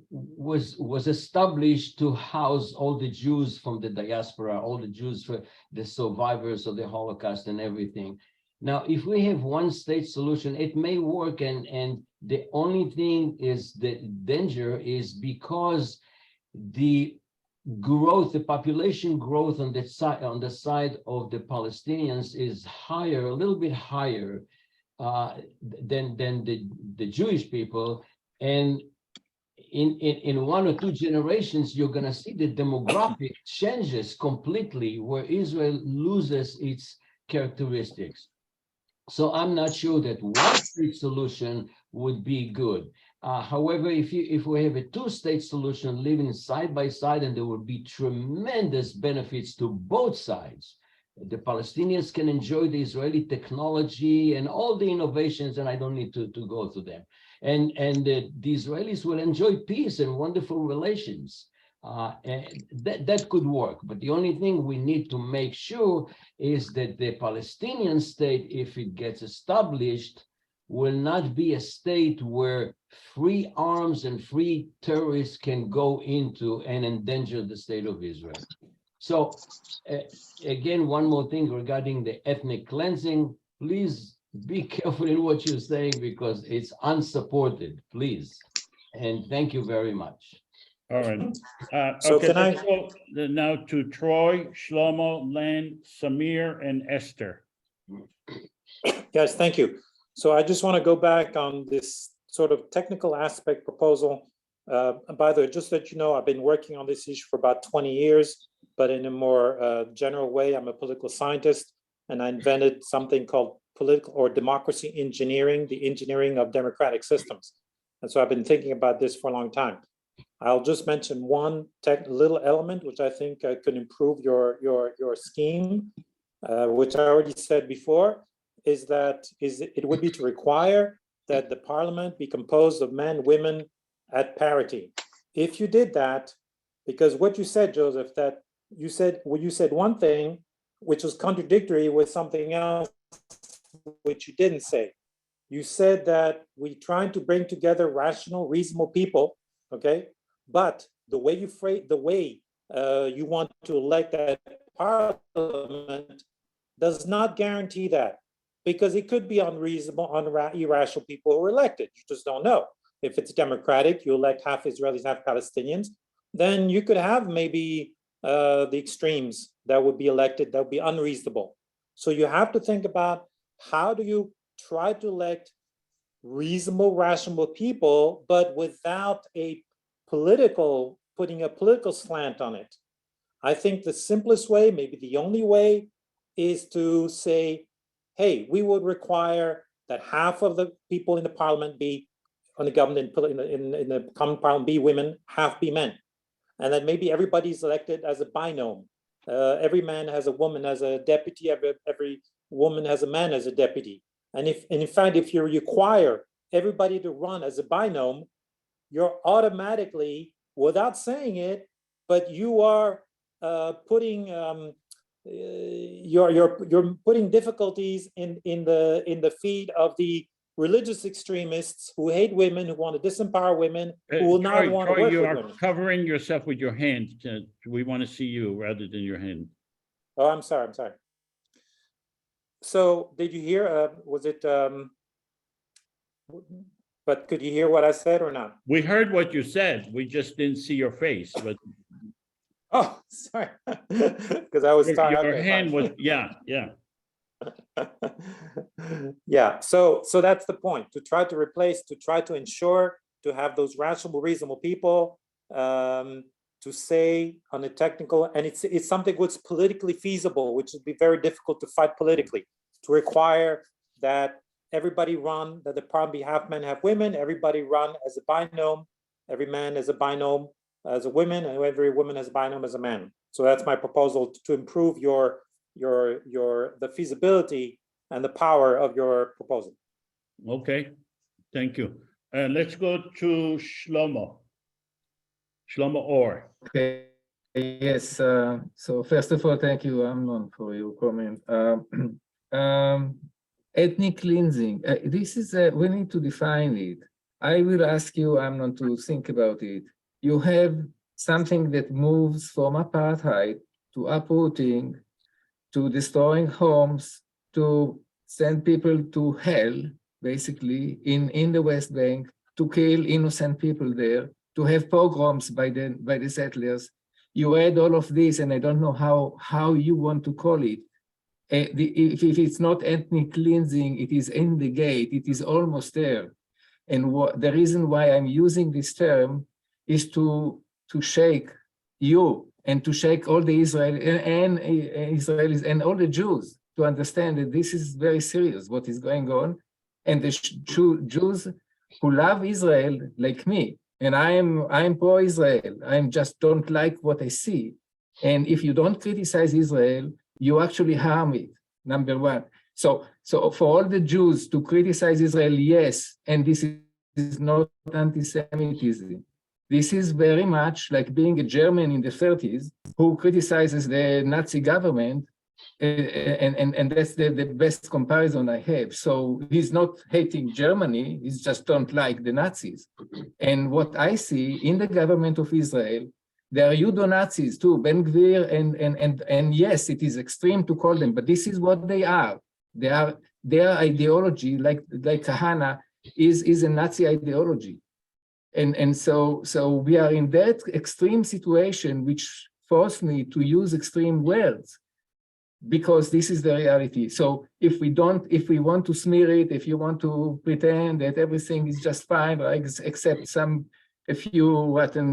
was established to house all the Jews from the diaspora, all the Jews, for the survivors of the Holocaust and everything. Now, if we have one state solution, it may work, and the only thing is the danger is because the growth, the population growth on the side of the Palestinians is higher, a little bit higher than the Jewish people, and in 1 or 2 generations, you're going to see the demographic changes completely, where Israel loses its characteristics. So I'm not sure that one state solution would be good. However, if we have a 2-state solution living side by side, and there will be tremendous benefits to both sides, The Palestinians can enjoy the Israeli technology and all the innovations, and I don't need to go through them. And the Israelis will enjoy peace and wonderful relations. And that could work. But the only thing we need to make sure is that the Palestinian state, if it gets established, will not be a state where free arms and free terrorists can go into and endanger the state of Israel. So again, one more thing regarding the ethnic cleansing, please be careful in what you're saying because it's unsupported, please. And thank you very much. All right. So Okay, can I- let's go now to Troy, Shlomo, Len, Samir, and Esther. Yes, thank you. So I just want to go back on this sort of technical aspect proposal. By the way, just so that you know, I've been working on this issue for about 20 years, but in a more general way, I'm a political scientist, and I invented something called political or democracy engineering, the engineering of democratic systems. And so I've been thinking about this for a long time. I'll just mention one little element, which I think could improve your scheme, which I already said before, it would be to require that the parliament be composed of men, women at parity. If you did that, because what you said, Joseph, that you said one thing, which was contradictory with something else, which you didn't say. You said that we trying to bring together rational, reasonable people, okay? But the way you phrase, the way you want to elect that parliament does not guarantee that, because it could be unreasonable, irrational people who are elected. You just don't know. If it's democratic, you elect half Israelis, half Palestinians, then you could have maybe the extremes that would be elected that would be unreasonable. So you have to think about how do you try to elect reasonable, rational people, but without putting a political slant on it. I think the simplest way, maybe the only way, is to say, hey, we would require that half of the people in the parliament be on the government in the common parliament be women, half be men, and then maybe everybody's elected as a binomial. Every man has a woman as a deputy. Every woman has a man as a deputy. And in fact, if you require everybody to run as a binomial, you're automatically, without saying it, but you are putting you're putting difficulties in the feet of the religious extremists who hate women, who want to disempower women, who will not want to Troy, work you with are women. covering yourself with your hand. We want to see you rather than your hand. Oh, I'm sorry. So did you hear, was it, but could you hear what I said or not? We heard what you said. We just didn't see your face, but Oh, sorry, because I was talking. your okay, hand fine. was, yeah. Yeah, so that's the point, to try to ensure to have those rational, reasonable people, to say on a technical, and it's something which is politically feasible, which would be very difficult to fight politically, to require that everybody run, that the parliament be half men, half women, everybody run as a binomial, every man as a binomial as a woman, and every woman as a binomial as a man. So that's my proposal to improve the feasibility and the power of your proposal. Okay, thank you. Let's go to Shlomo. Shlomo Orr. Okay. Yes. So first of all, thank you, Amnon, for your comment. Ethnic cleansing. This is we need to define it. I will ask you, Amnon, to think about it. You have something that moves from apartheid to uprooting, to destroying homes, to send people to hell, basically, in the West Bank, to kill innocent people there, to have pogroms by the settlers. You add all of this, and I don't know how you want to call it. If it's not ethnic cleansing, it is in the gate, it is almost there. And the reason why I'm using this term is to shake you and to shake all the Israelis and all the Jews to understand that this is very serious, what is going on. And the Jews who love Israel, like me, and I am pro-Israel, I just don't like what I see. And if you don't criticize Israel, you actually harm it, number one. So for all the Jews to criticize Israel, yes, and this is not anti-Semitism. This is very much like being a German in the 30s who criticizes the Nazi government, and that's the best comparison I have. So he's not hating Germany, he just don't like the Nazis. And what I see in the government of Israel, there are Judo-Nazis too, Ben Gvir, and yes, it is extreme to call them, but this is what they are. Their ideology, like Kahana, is a Nazi ideology. And so we are in that extreme situation, which forced me to use extreme words, because this is the reality. So if we want to smear it, if you want to pretend that everything is just fine, except a few rotten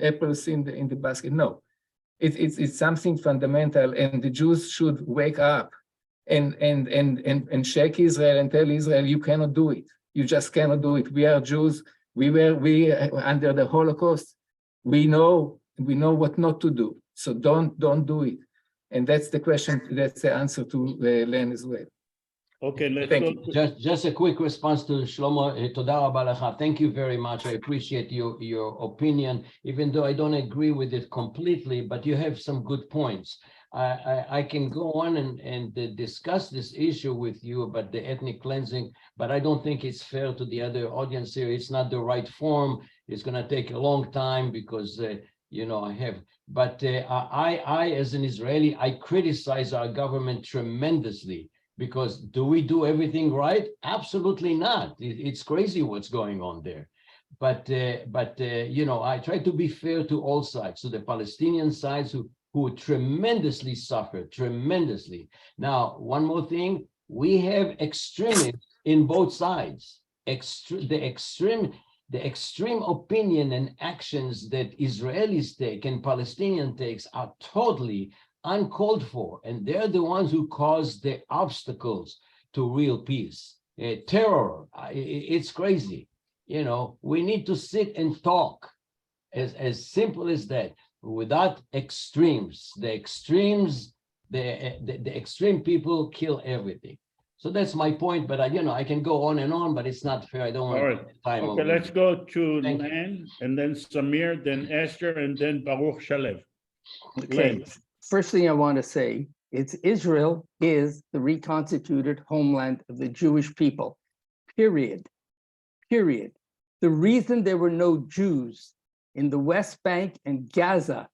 apples in the basket, no, it's something fundamental, and the Jews should wake up and shake Israel and tell Israel, you cannot do it. You just cannot do it. We are Jews. We under the Holocaust. We know what not to do. So don't do it. And that's the question. That's the answer to Len as well. Okay, let's Thank go. you. Just a quick response to Shlomo. Toda rabba lecha. Thank you very much. I appreciate your opinion, even though I don't agree with it completely, but you have some good points. I can go on and discuss this issue with you about the ethnic cleansing, but I don't think it's fair to the other audience here. It's not the right form. It's going to take a long time because, I have. But I, as an Israeli, I criticize our government tremendously, because do we do everything right? Absolutely not. It's crazy what's going on there. But I try to be fair to all sides, to the Palestinian sides who tremendously suffered, tremendously. Now, one more thing, we have extremists in both sides. The extreme opinion and actions that Israelis take and Palestinian takes are totally uncalled for, and they're the ones who cause the obstacles to real peace. Terror, it's crazy. We need to sit and talk, as simple as that, without extremes. The extreme people kill everything. So that's my point, but I can go on and on, but it's not fair. I don't want All to right. take time. Okay, over. let's go to Thank you. Len, and then Samir, then Esther, and then Baruch Shalev. Okay, Len. first thing I want to say is Israel is the reconstituted homeland of the Jewish people, period. Period. The reason there were no Jews in the West Bank and Gaza,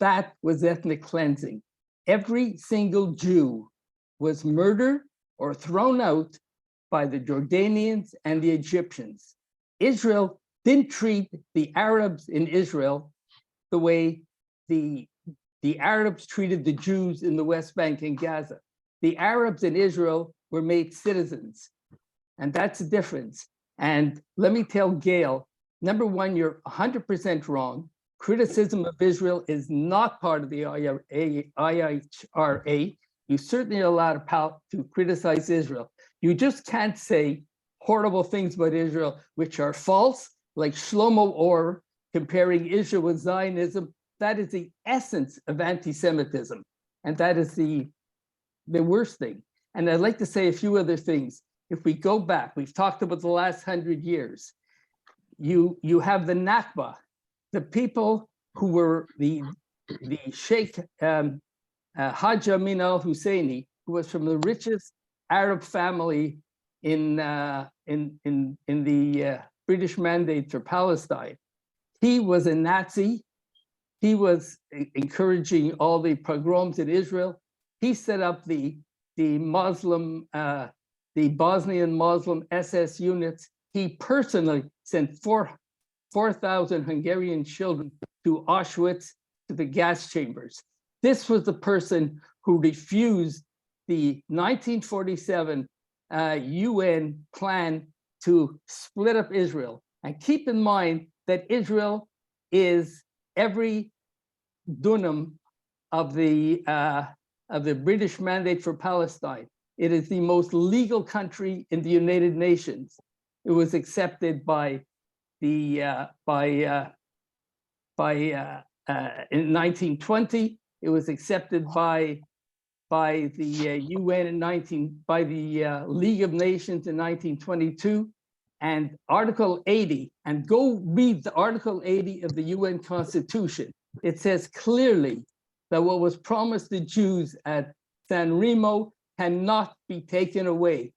that was ethnic cleansing. Every single Jew was murdered or thrown out by the Jordanians and the Egyptians. Israel didn't treat the Arabs in Israel the way the Arabs treated the Jews in the West Bank and Gaza. The Arabs in Israel were made citizens, and that's the difference. And let me tell Gail, number one, you're 100% wrong. Criticism of Israel is not part of the IHRA. You certainly are allowed to criticize Israel. You just can't say horrible things about Israel, which are false, like Shlomo Or comparing Israel with Zionism. That is the essence of anti-Semitism. And that is the worst thing. And I'd like to say a few other things. If we go back, we've talked about the last 100 years. You have the Nakba, the people who were the Sheikh Hajj Amin al-Husseini, who was from the richest Arab family in the British Mandate for Palestine. He was a Nazi. He was encouraging all the pogroms in Israel. He set up the Bosnian Muslim SS units. He personally sent 4,000 Hungarian children to Auschwitz, to the gas chambers. This was the person who refused the 1947 UN plan to split up Israel. And keep in mind that Israel is every dunam of the British Mandate for Palestine. It is the most legal country in the United Nations. It was accepted in 1920. It was accepted by by the UN in by the League of Nations in 1922, and Article 80, and go read the Article 80 of the UN Constitution. It says clearly that what was promised the Jews at San Remo cannot be taken away.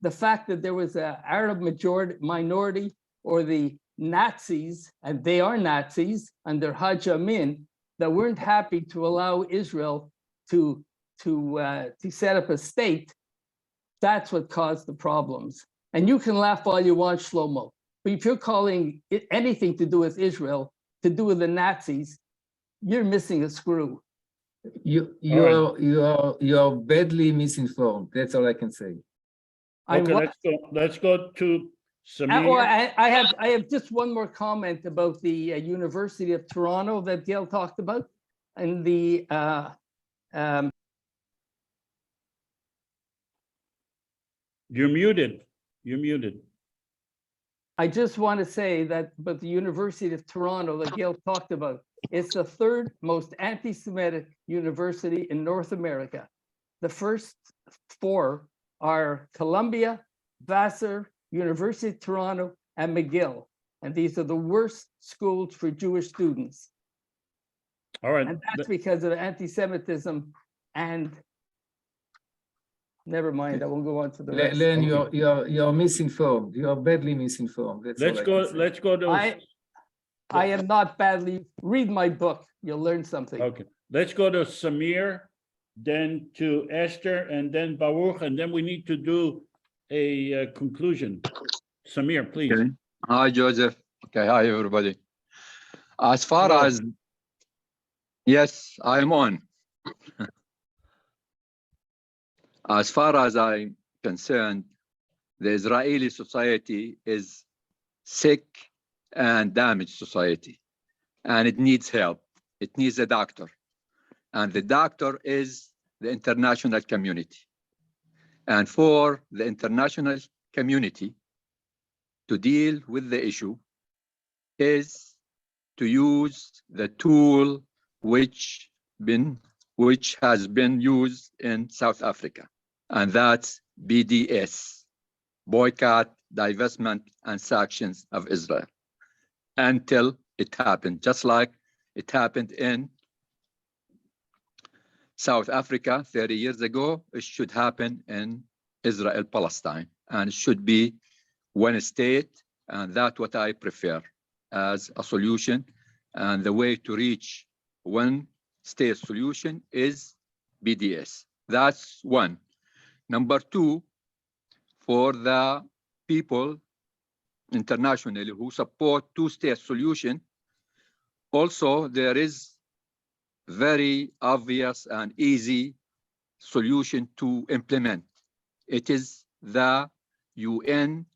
The fact that there was an Arab minority or the Nazis, and they are Nazis under Haj Amin, that weren't happy to allow Israel to set up a state, that's what caused the problems. And you can laugh all you want, Shlomo, but if you're calling it anything to do with Israel, to do with the Nazis, you're missing a screw. You are badly misinformed. That's all I can say. Okay, let's go to Samir. I have just one more comment about the University of Toronto that Gail talked about, and the You're muted. You're muted. I just want to say that, but the University of Toronto that Gail talked about, it's the third most anti-Semitic university in North America. The first four are Columbia, Vassar, University of Toronto, and McGill. And these are the worst schools for Jewish students. All right. And that's because of anti-Semitism and never mind, I won't go on to the rest. Len, you're misinformed. You are badly misinformed. That's all I can say. Let's go to. I am not badly. Read my book. You'll learn something. Okay. Let's go to Samir, then to Esther, and then Baruch, and then we need to do a conclusion. Samir, please. Okay. Hi, Joseph. Okay. Hi, everybody. As far as yes, I am on. As far as I'm concerned, the Israeli society is sick and damaged society, and it needs help. It needs a doctor, and the doctor is the international community. And for the international community to deal with the issue is to use the tool which has been used in South Africa. And that's BDS, Boycott, Divestment, and Sanctions of Israel, until it happened, just like it happened in South Africa 30 years ago. It should happen in Israel, Palestine, and it should be one state, and that's what I prefer as a solution. And the way to reach one state solution is BDS. That's one. Number two, for the people internationally who support two-state solution, also there is very obvious and easy solution to implement. It is the UN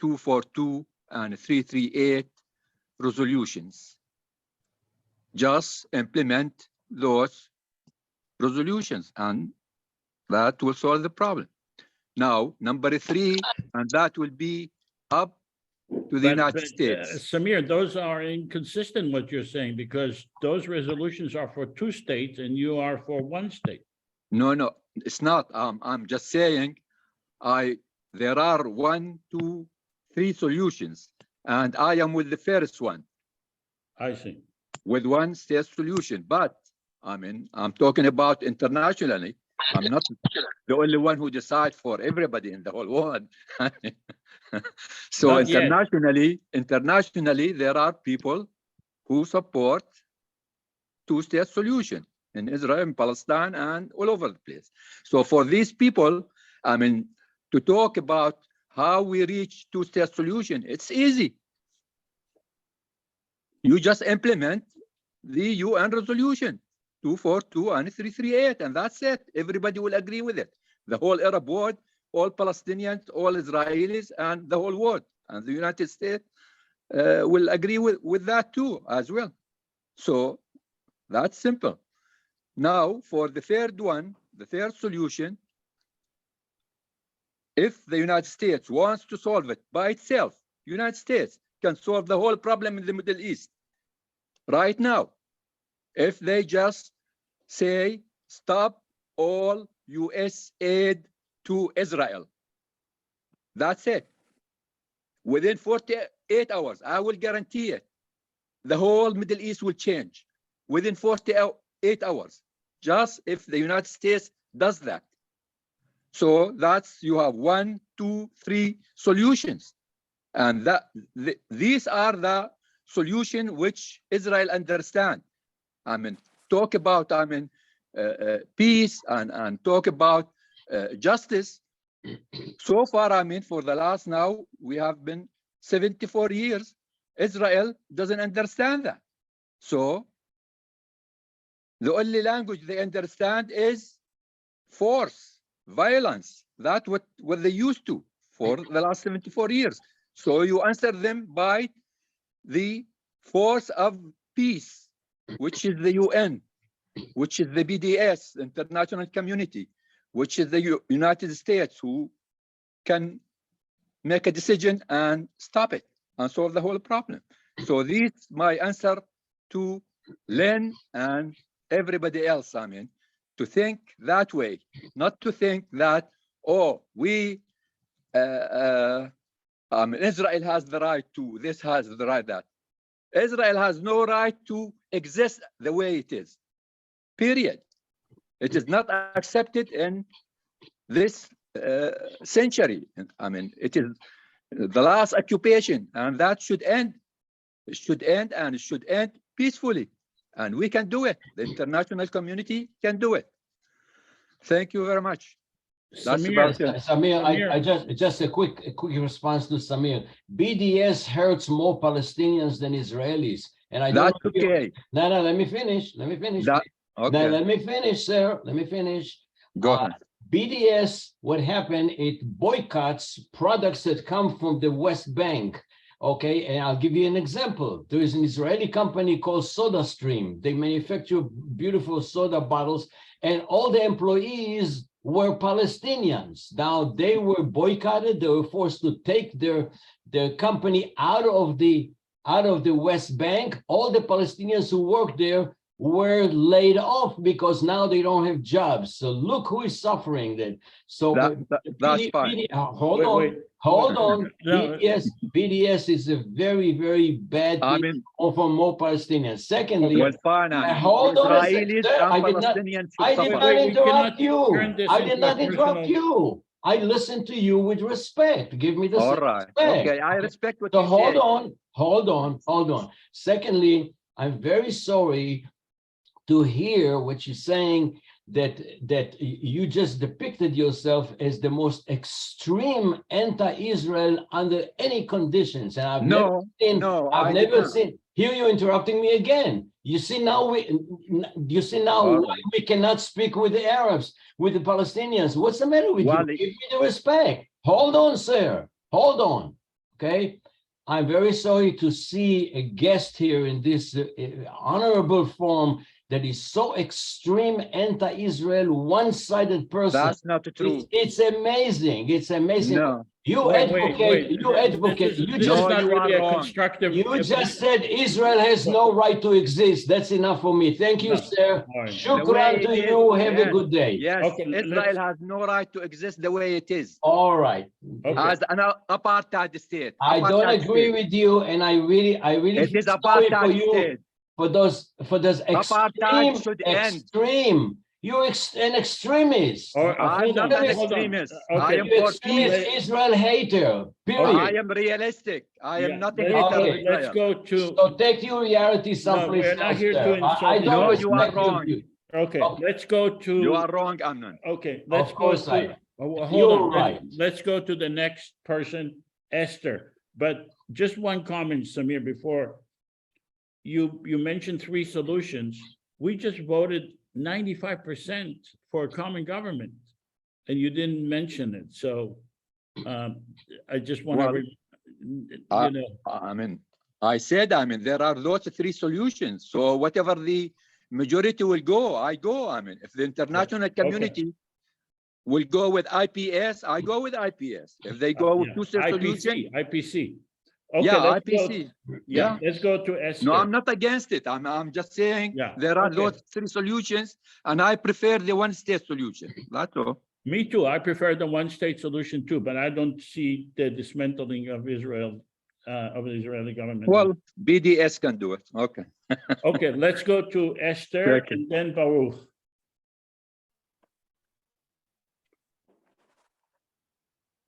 242 and 338 resolutions. Just implement those resolutions and that will solve the problem. Now, number three, and that will be up to the United States. Samir, those are inconsistent what you're saying, because those resolutions are for two states and you are for one state. No, it's not. I'm just saying there are 1, 2, 3 solutions, and I am with the first one. I see. With one state solution, but I mean, I'm talking about internationally. I'm not the only one who decides for everybody in the whole world. So Not internationally, there are people who support two-state solution in Israel and Palestine and all over the place. So for these people, I mean, to talk about how we reach two-state solution, it's easy. You just implement the UN resolution 242 and 338, and that's it. Everybody will agree with it. The whole Arab world, all Palestinians, all Israelis, and the whole world. And the United States will agree with that too, as well. So that's simple. Now, for the third one, the third solution, if the United States wants to solve it by itself, United States can solve the whole problem in the Middle East right now. If they just say, stop all US aid to Israel. That's it. Within 48 hours, I will guarantee it. The whole Middle East will change within 48 hours, just if the United States does that. So that's, you have 1, 2, 3 solutions. And these are the solution which Israel understand. I mean, talk about, peace and talk about justice. So far, for the last now, we have been 74 years. Israel doesn't understand that. So the only language they understand is force, violence. That's what they used to for the last 74 years. So you answer them by the force of peace, which is the UN, which is the BDS, international community, which is the United States, who can make a decision and stop it and solve the whole problem. So this is my answer to Len and everybody else, to think that way, not to think that, oh, Israel has the right to, this has the right that. Israel has no right to exist the way it is, period. It is not accepted in this century. It is the last occupation, and that should end. It should end, and it should end peacefully. And we can do it. The international community can do it. Thank you very much. That's about it. Samir, I just a quick response to Samir. BDS hurts more Palestinians than Israelis, and I don't. That's okay. No, let me finish. Let me finish. Okay. Now, let me finish, sir. Let me finish. Go ahead. BDS, what happened? It boycotts products that come from the West Bank. Okay, and I'll give you an example. There is an Israeli company called SodaStream. They manufacture beautiful soda bottles, and all the employees were Palestinians. Now they were boycotted. They were forced to take their company out of the West Bank. All the Palestinians who worked there were laid off because now they don't have jobs. So look who is suffering then. So that's fine. Hold on. No. BDS is a very, very bad thing for more Palestinians. Secondly, hold on. Israelis and Palestinians I did not interrupt you. I did not into a interrupt personal- you. I listened to you with respect. Give me the All same right. respect. Okay, I respect what So you hold say. on. Secondly, I'm very sorry to hear what you're saying, that you just depicted yourself as the most extreme anti-Israel under any conditions. And I've never seen, here you're interrupting me again. You see now why we cannot speak with the Arabs, with the Palestinians. What's the matter with you? Give me the respect. Hold on, sir. Hold on. Okay. I'm very sorry to see a guest here in this honorable forum that is so extreme anti-Israel, one-sided person. That's not true. It's amazing. It's amazing. No. You advocate. This is not really a constructive. You just said Israel has no right to exist. That's enough for me. Thank you, sir. Shukran to you. Have a good day. Yes, Israel has no right to exist the way it is. All right. As an apartheid state. I don't agree with you, and I really It feel is sorry for apartheid you state. for those Apartheid should end. extreme. You're an extremist. I'm not an extremist. I am You're for peace. Israel hater. Period. I am realistic. I am not a Okay, hater of let's Israel. go to. So take your reality someplace we're not else, here to sir. insult I you. don't No, you are respect your wrong. view. Okay, let's go to. You are wrong, Amnon. Okay, let's Of go course I to. am. Hold You're on. right. Let's go to the next person, Esther. But just one comment, Samir, before you mentioned 3 solutions. We just voted 95% for common government, and you didn't mention it. So I just want to, I said, there are those 3 solutions. So whatever the majority will go, I go. If the international community will go with IPS, I go with IPS. If they go with two-state solution, IPC. Okay, Yeah, let's go- IPC. Yeah, let's go to Esther. No, I'm not against it. I'm just saying Yeah, there are okay. those three solutions, and I prefer the one-state solution. That's all. Me too. I prefer the one-state solution too, but I don't see the dismantling of Israel, of the Israeli government. Well, BDS can do it. Okay. Okay, let's go to Esther Thank you. and then Baruch.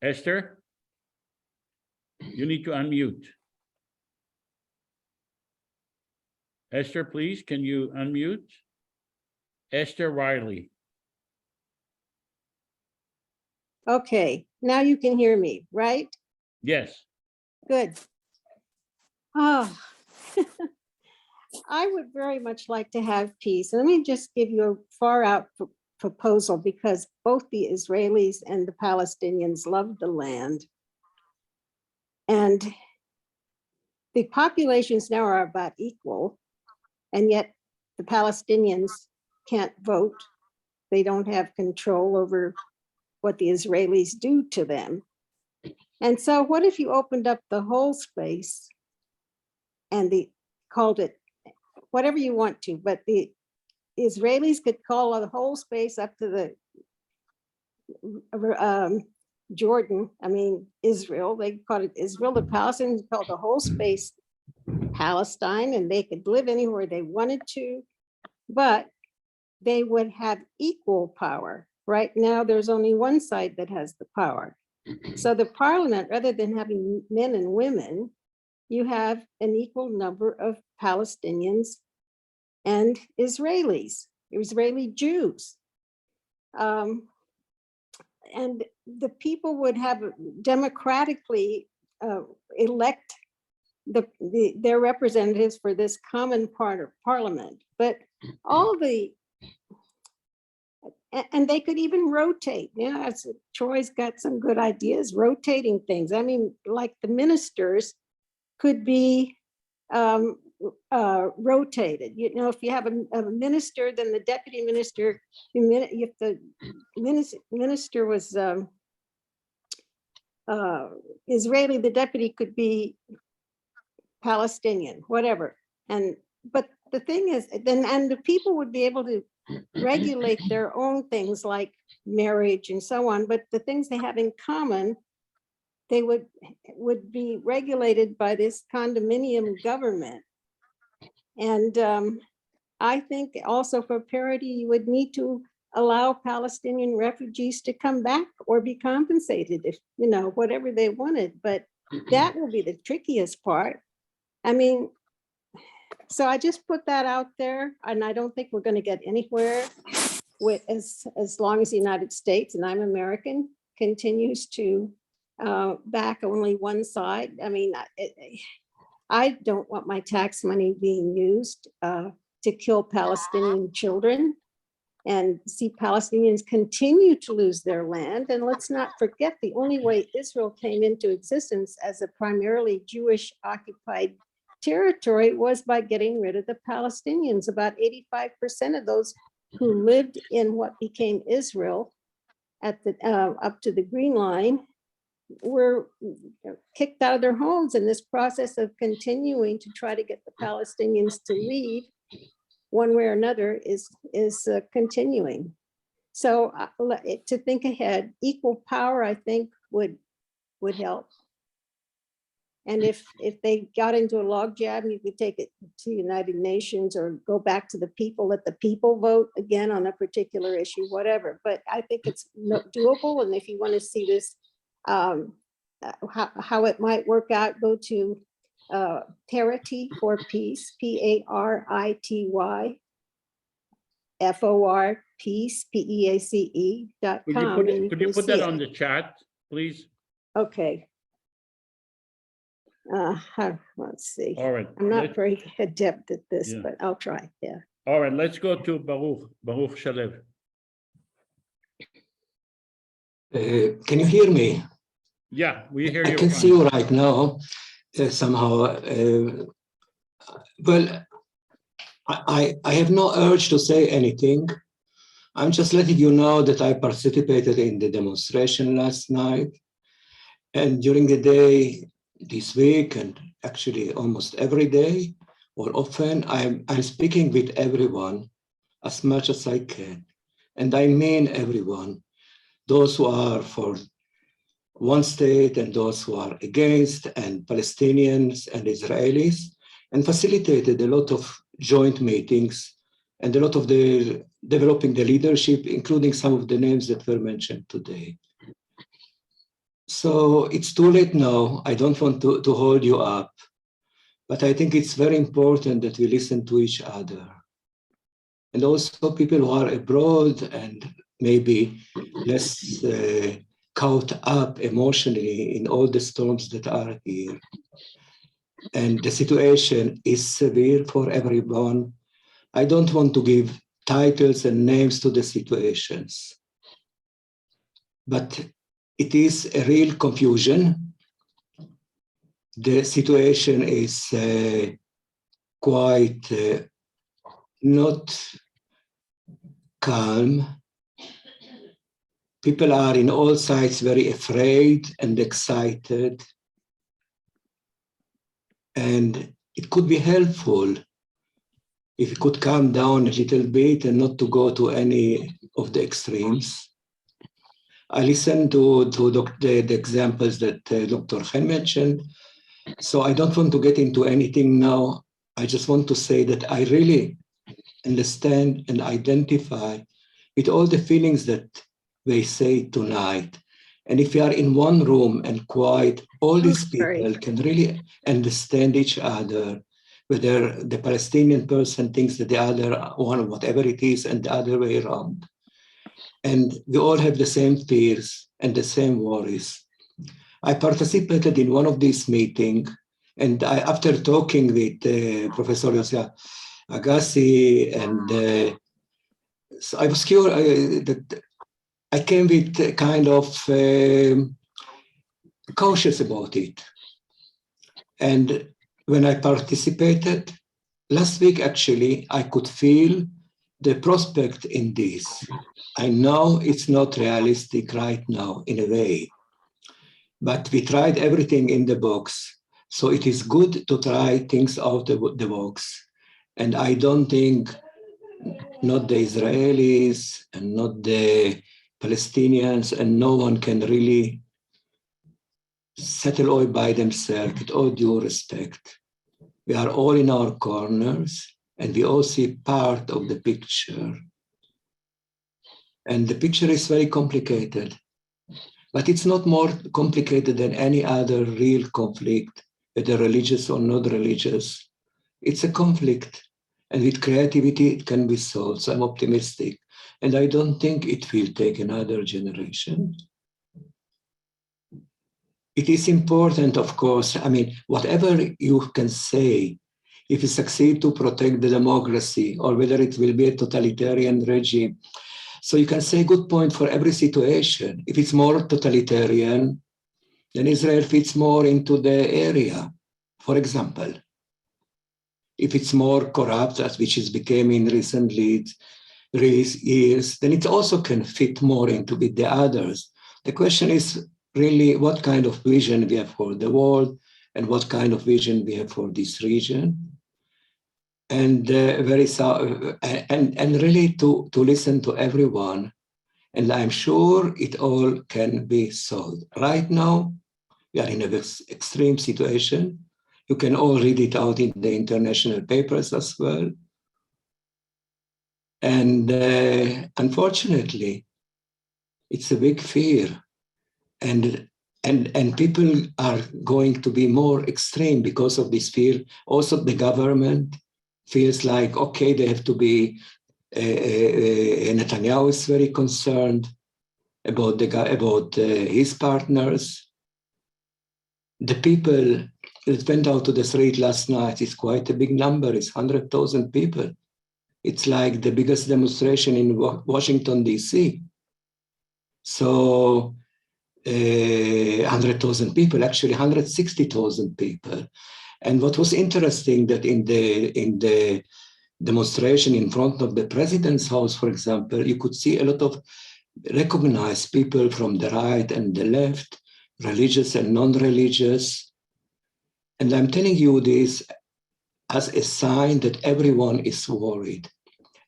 Esther? You need to unmute. Esther, please, can you unmute? Esther Riley. Okay, now you can hear me, right? Yes. Good. Oh, I would very much like to have peace. Let me just give you a far out proposal because both the Israelis and the Palestinians love the land. And the populations now are about equal, and yet the Palestinians can't vote. They don't have control over what the Israelis do to them. And so what if you opened up the whole space and called it whatever you want to, but the Israelis could call the whole space up to the Jordan, Israel, they call it Israel, the Palestinians called the whole space Palestine, and they could live anywhere they wanted to, but they would have equal power. Right now, there's only one side that has the power. So the parliament, rather than having men and women, you have an equal number of Palestinians and Israelis, Israeli Jews. And the people would have democratically elect their representatives for this common part of parliament. But all and they could even rotate. Yeah, Troy's got some good ideas, rotating things. Like the ministers could be rotated. If you have a minister, then the deputy minister, if the minister was Israeli, the deputy could be Palestinian, whatever. But the thing is, and the people would be able to regulate their own things like marriage and so on, but the things they have in common, they would be regulated by this condominium government. And I think also for parity, you would need to allow Palestinian refugees to come back or be compensated if, whatever they wanted. But that will be the trickiest part. So I just put that out there, and I don't think we're going to get anywhere with as long as the United States, and I'm American, continues to back only one side. I don't want my tax money being used to kill Palestinian children and see Palestinians continue to lose their land. And let's not forget, the only way Israel came into existence as a primarily Jewish occupied territory was by getting rid of the Palestinians. About 85% of those who lived in what became Israel at the up to the Green Line were kicked out of their homes, and this process of continuing to try to get the Palestinians to leave one way or another is continuing. So to think ahead, equal power, I think would help. And if they got into a logjam, you could take it to United Nations or go back to the people, let the people vote again on a particular issue, whatever. But I think it's doable. And if you want to see this, how it might work out, go to Parity for Peace, PARITY, FOR Peace, PEACE.com. Could you put that on the chat, please? Okay. Let's see. All right. I'm not very adept at this, but I'll try. Yeah. All right, let's go to Baruch Shalev. Can you hear me? Yeah, we hear you. I can see you right now, somehow. Well, I have no urge to say anything. I'm just letting you know that I participated in the demonstration last night. And during the day, this week and actually almost every day or often, I'm speaking with everyone as much as I can. And I mean everyone, those who are for one state and those who are against, and Palestinians and Israelis, and facilitated a lot of joint meetings and a lot of the developing the leadership, including some of the names that were mentioned today. So it's too late now. I don't want to hold you up, but I think it's very important that we listen to each other. And also people who are abroad and maybe less caught up emotionally in all the storms that are here. And the situation is severe for everyone. I don't want to give titles and names to the situations, but it is a real confusion. The situation is quite not calm. People are in all sides very afraid and excited. And it could be helpful if you could calm down a little bit and not to go to any of the extremes. I listened to the examples that Dr. Chen mentioned, so I don't want to get into anything now. I just want to say that I really understand and identify with all the feelings that they say tonight. And if we are in one room and quiet, all these people can really understand each other, whether the Palestinian person thinks that the other one, whatever it is, and the other way around. And we all have the same fears and the same worries. I participated in one of these meetings, and after talking with Professor Yossi Agassi, and so I was curious, I came with kind of cautious about it. And when I participated, last week actually, I could feel the prospect in this. I know it's not realistic right now in a way, but we tried everything in the box. So it is good to try things out of the box. And I don't think not the Israelis and not the Palestinians and no one can really settle all by themselves, with all due respect. We are all in our corners and we all see part of the picture. And the picture is very complicated, but it's not more complicated than any other real conflict, whether religious or not religious. It's a conflict, and with creativity, it can be solved. So I'm optimistic, and I don't think it will take another generation. It is important, of course, I mean, whatever you can say, if you succeed to protect the democracy, or whether it will be a totalitarian regime. So you can say good point for every situation. If it's more totalitarian, then Israel fits more into the area, for example. If it's more corrupt, as which is becoming recently years, then it also can fit more into with the others. The question is really what kind of vision we have for the world and what kind of vision we have for this region. And really to listen to everyone. And I'm sure it all can be solved. Right now, we are in an extreme situation. You can all read it out in the international papers as well. And unfortunately, it's a big fear. And people are going to be more extreme because of this fear. Also, the government feels like, okay, they have to be, Netanyahu is very concerned about his partners. The people that went out to the street last night is quite a big number. It's 100,000 people. It's like the biggest demonstration in Washington, D.C. So 100,000 people, actually 160,000 people. And what was interesting that in the demonstration in front of the president's house, for example, you could see a lot of recognized people from the right and the left, religious and non-religious. And I'm telling you this as a sign that everyone is worried.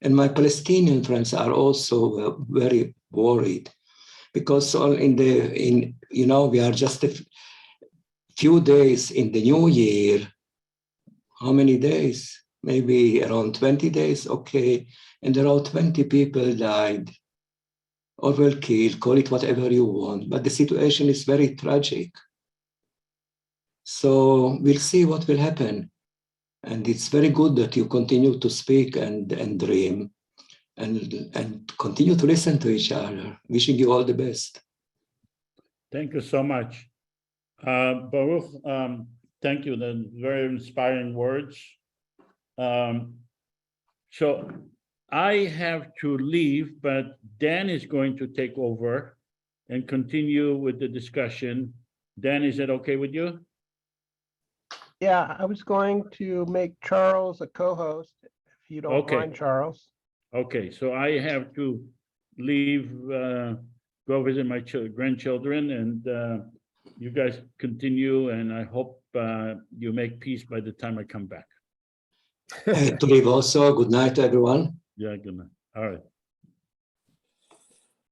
And my Palestinian friends are also very worried, because we are just a few days in the new year. How many days? Maybe around 20 days, okay. And around 20 people died or were killed, call it whatever you want, but the situation is very tragic. So we'll see what will happen. And it's very good that you continue to speak and dream and continue to listen to each other. Wishing you all the best. Thank you so much. Baruch, thank you, the very inspiring words. So I have to leave, but Dan is going to take over and continue with the discussion. Dan, is that okay with you? Yeah, I was going to make Charles a co-host, if you don't Okay. mind, Charles. Okay, so I have to leave, go visit my grandchildren, and you guys continue, and I hope you make peace by the time I come back. I have to leave also. Good night, everyone. Yeah, good night. All right.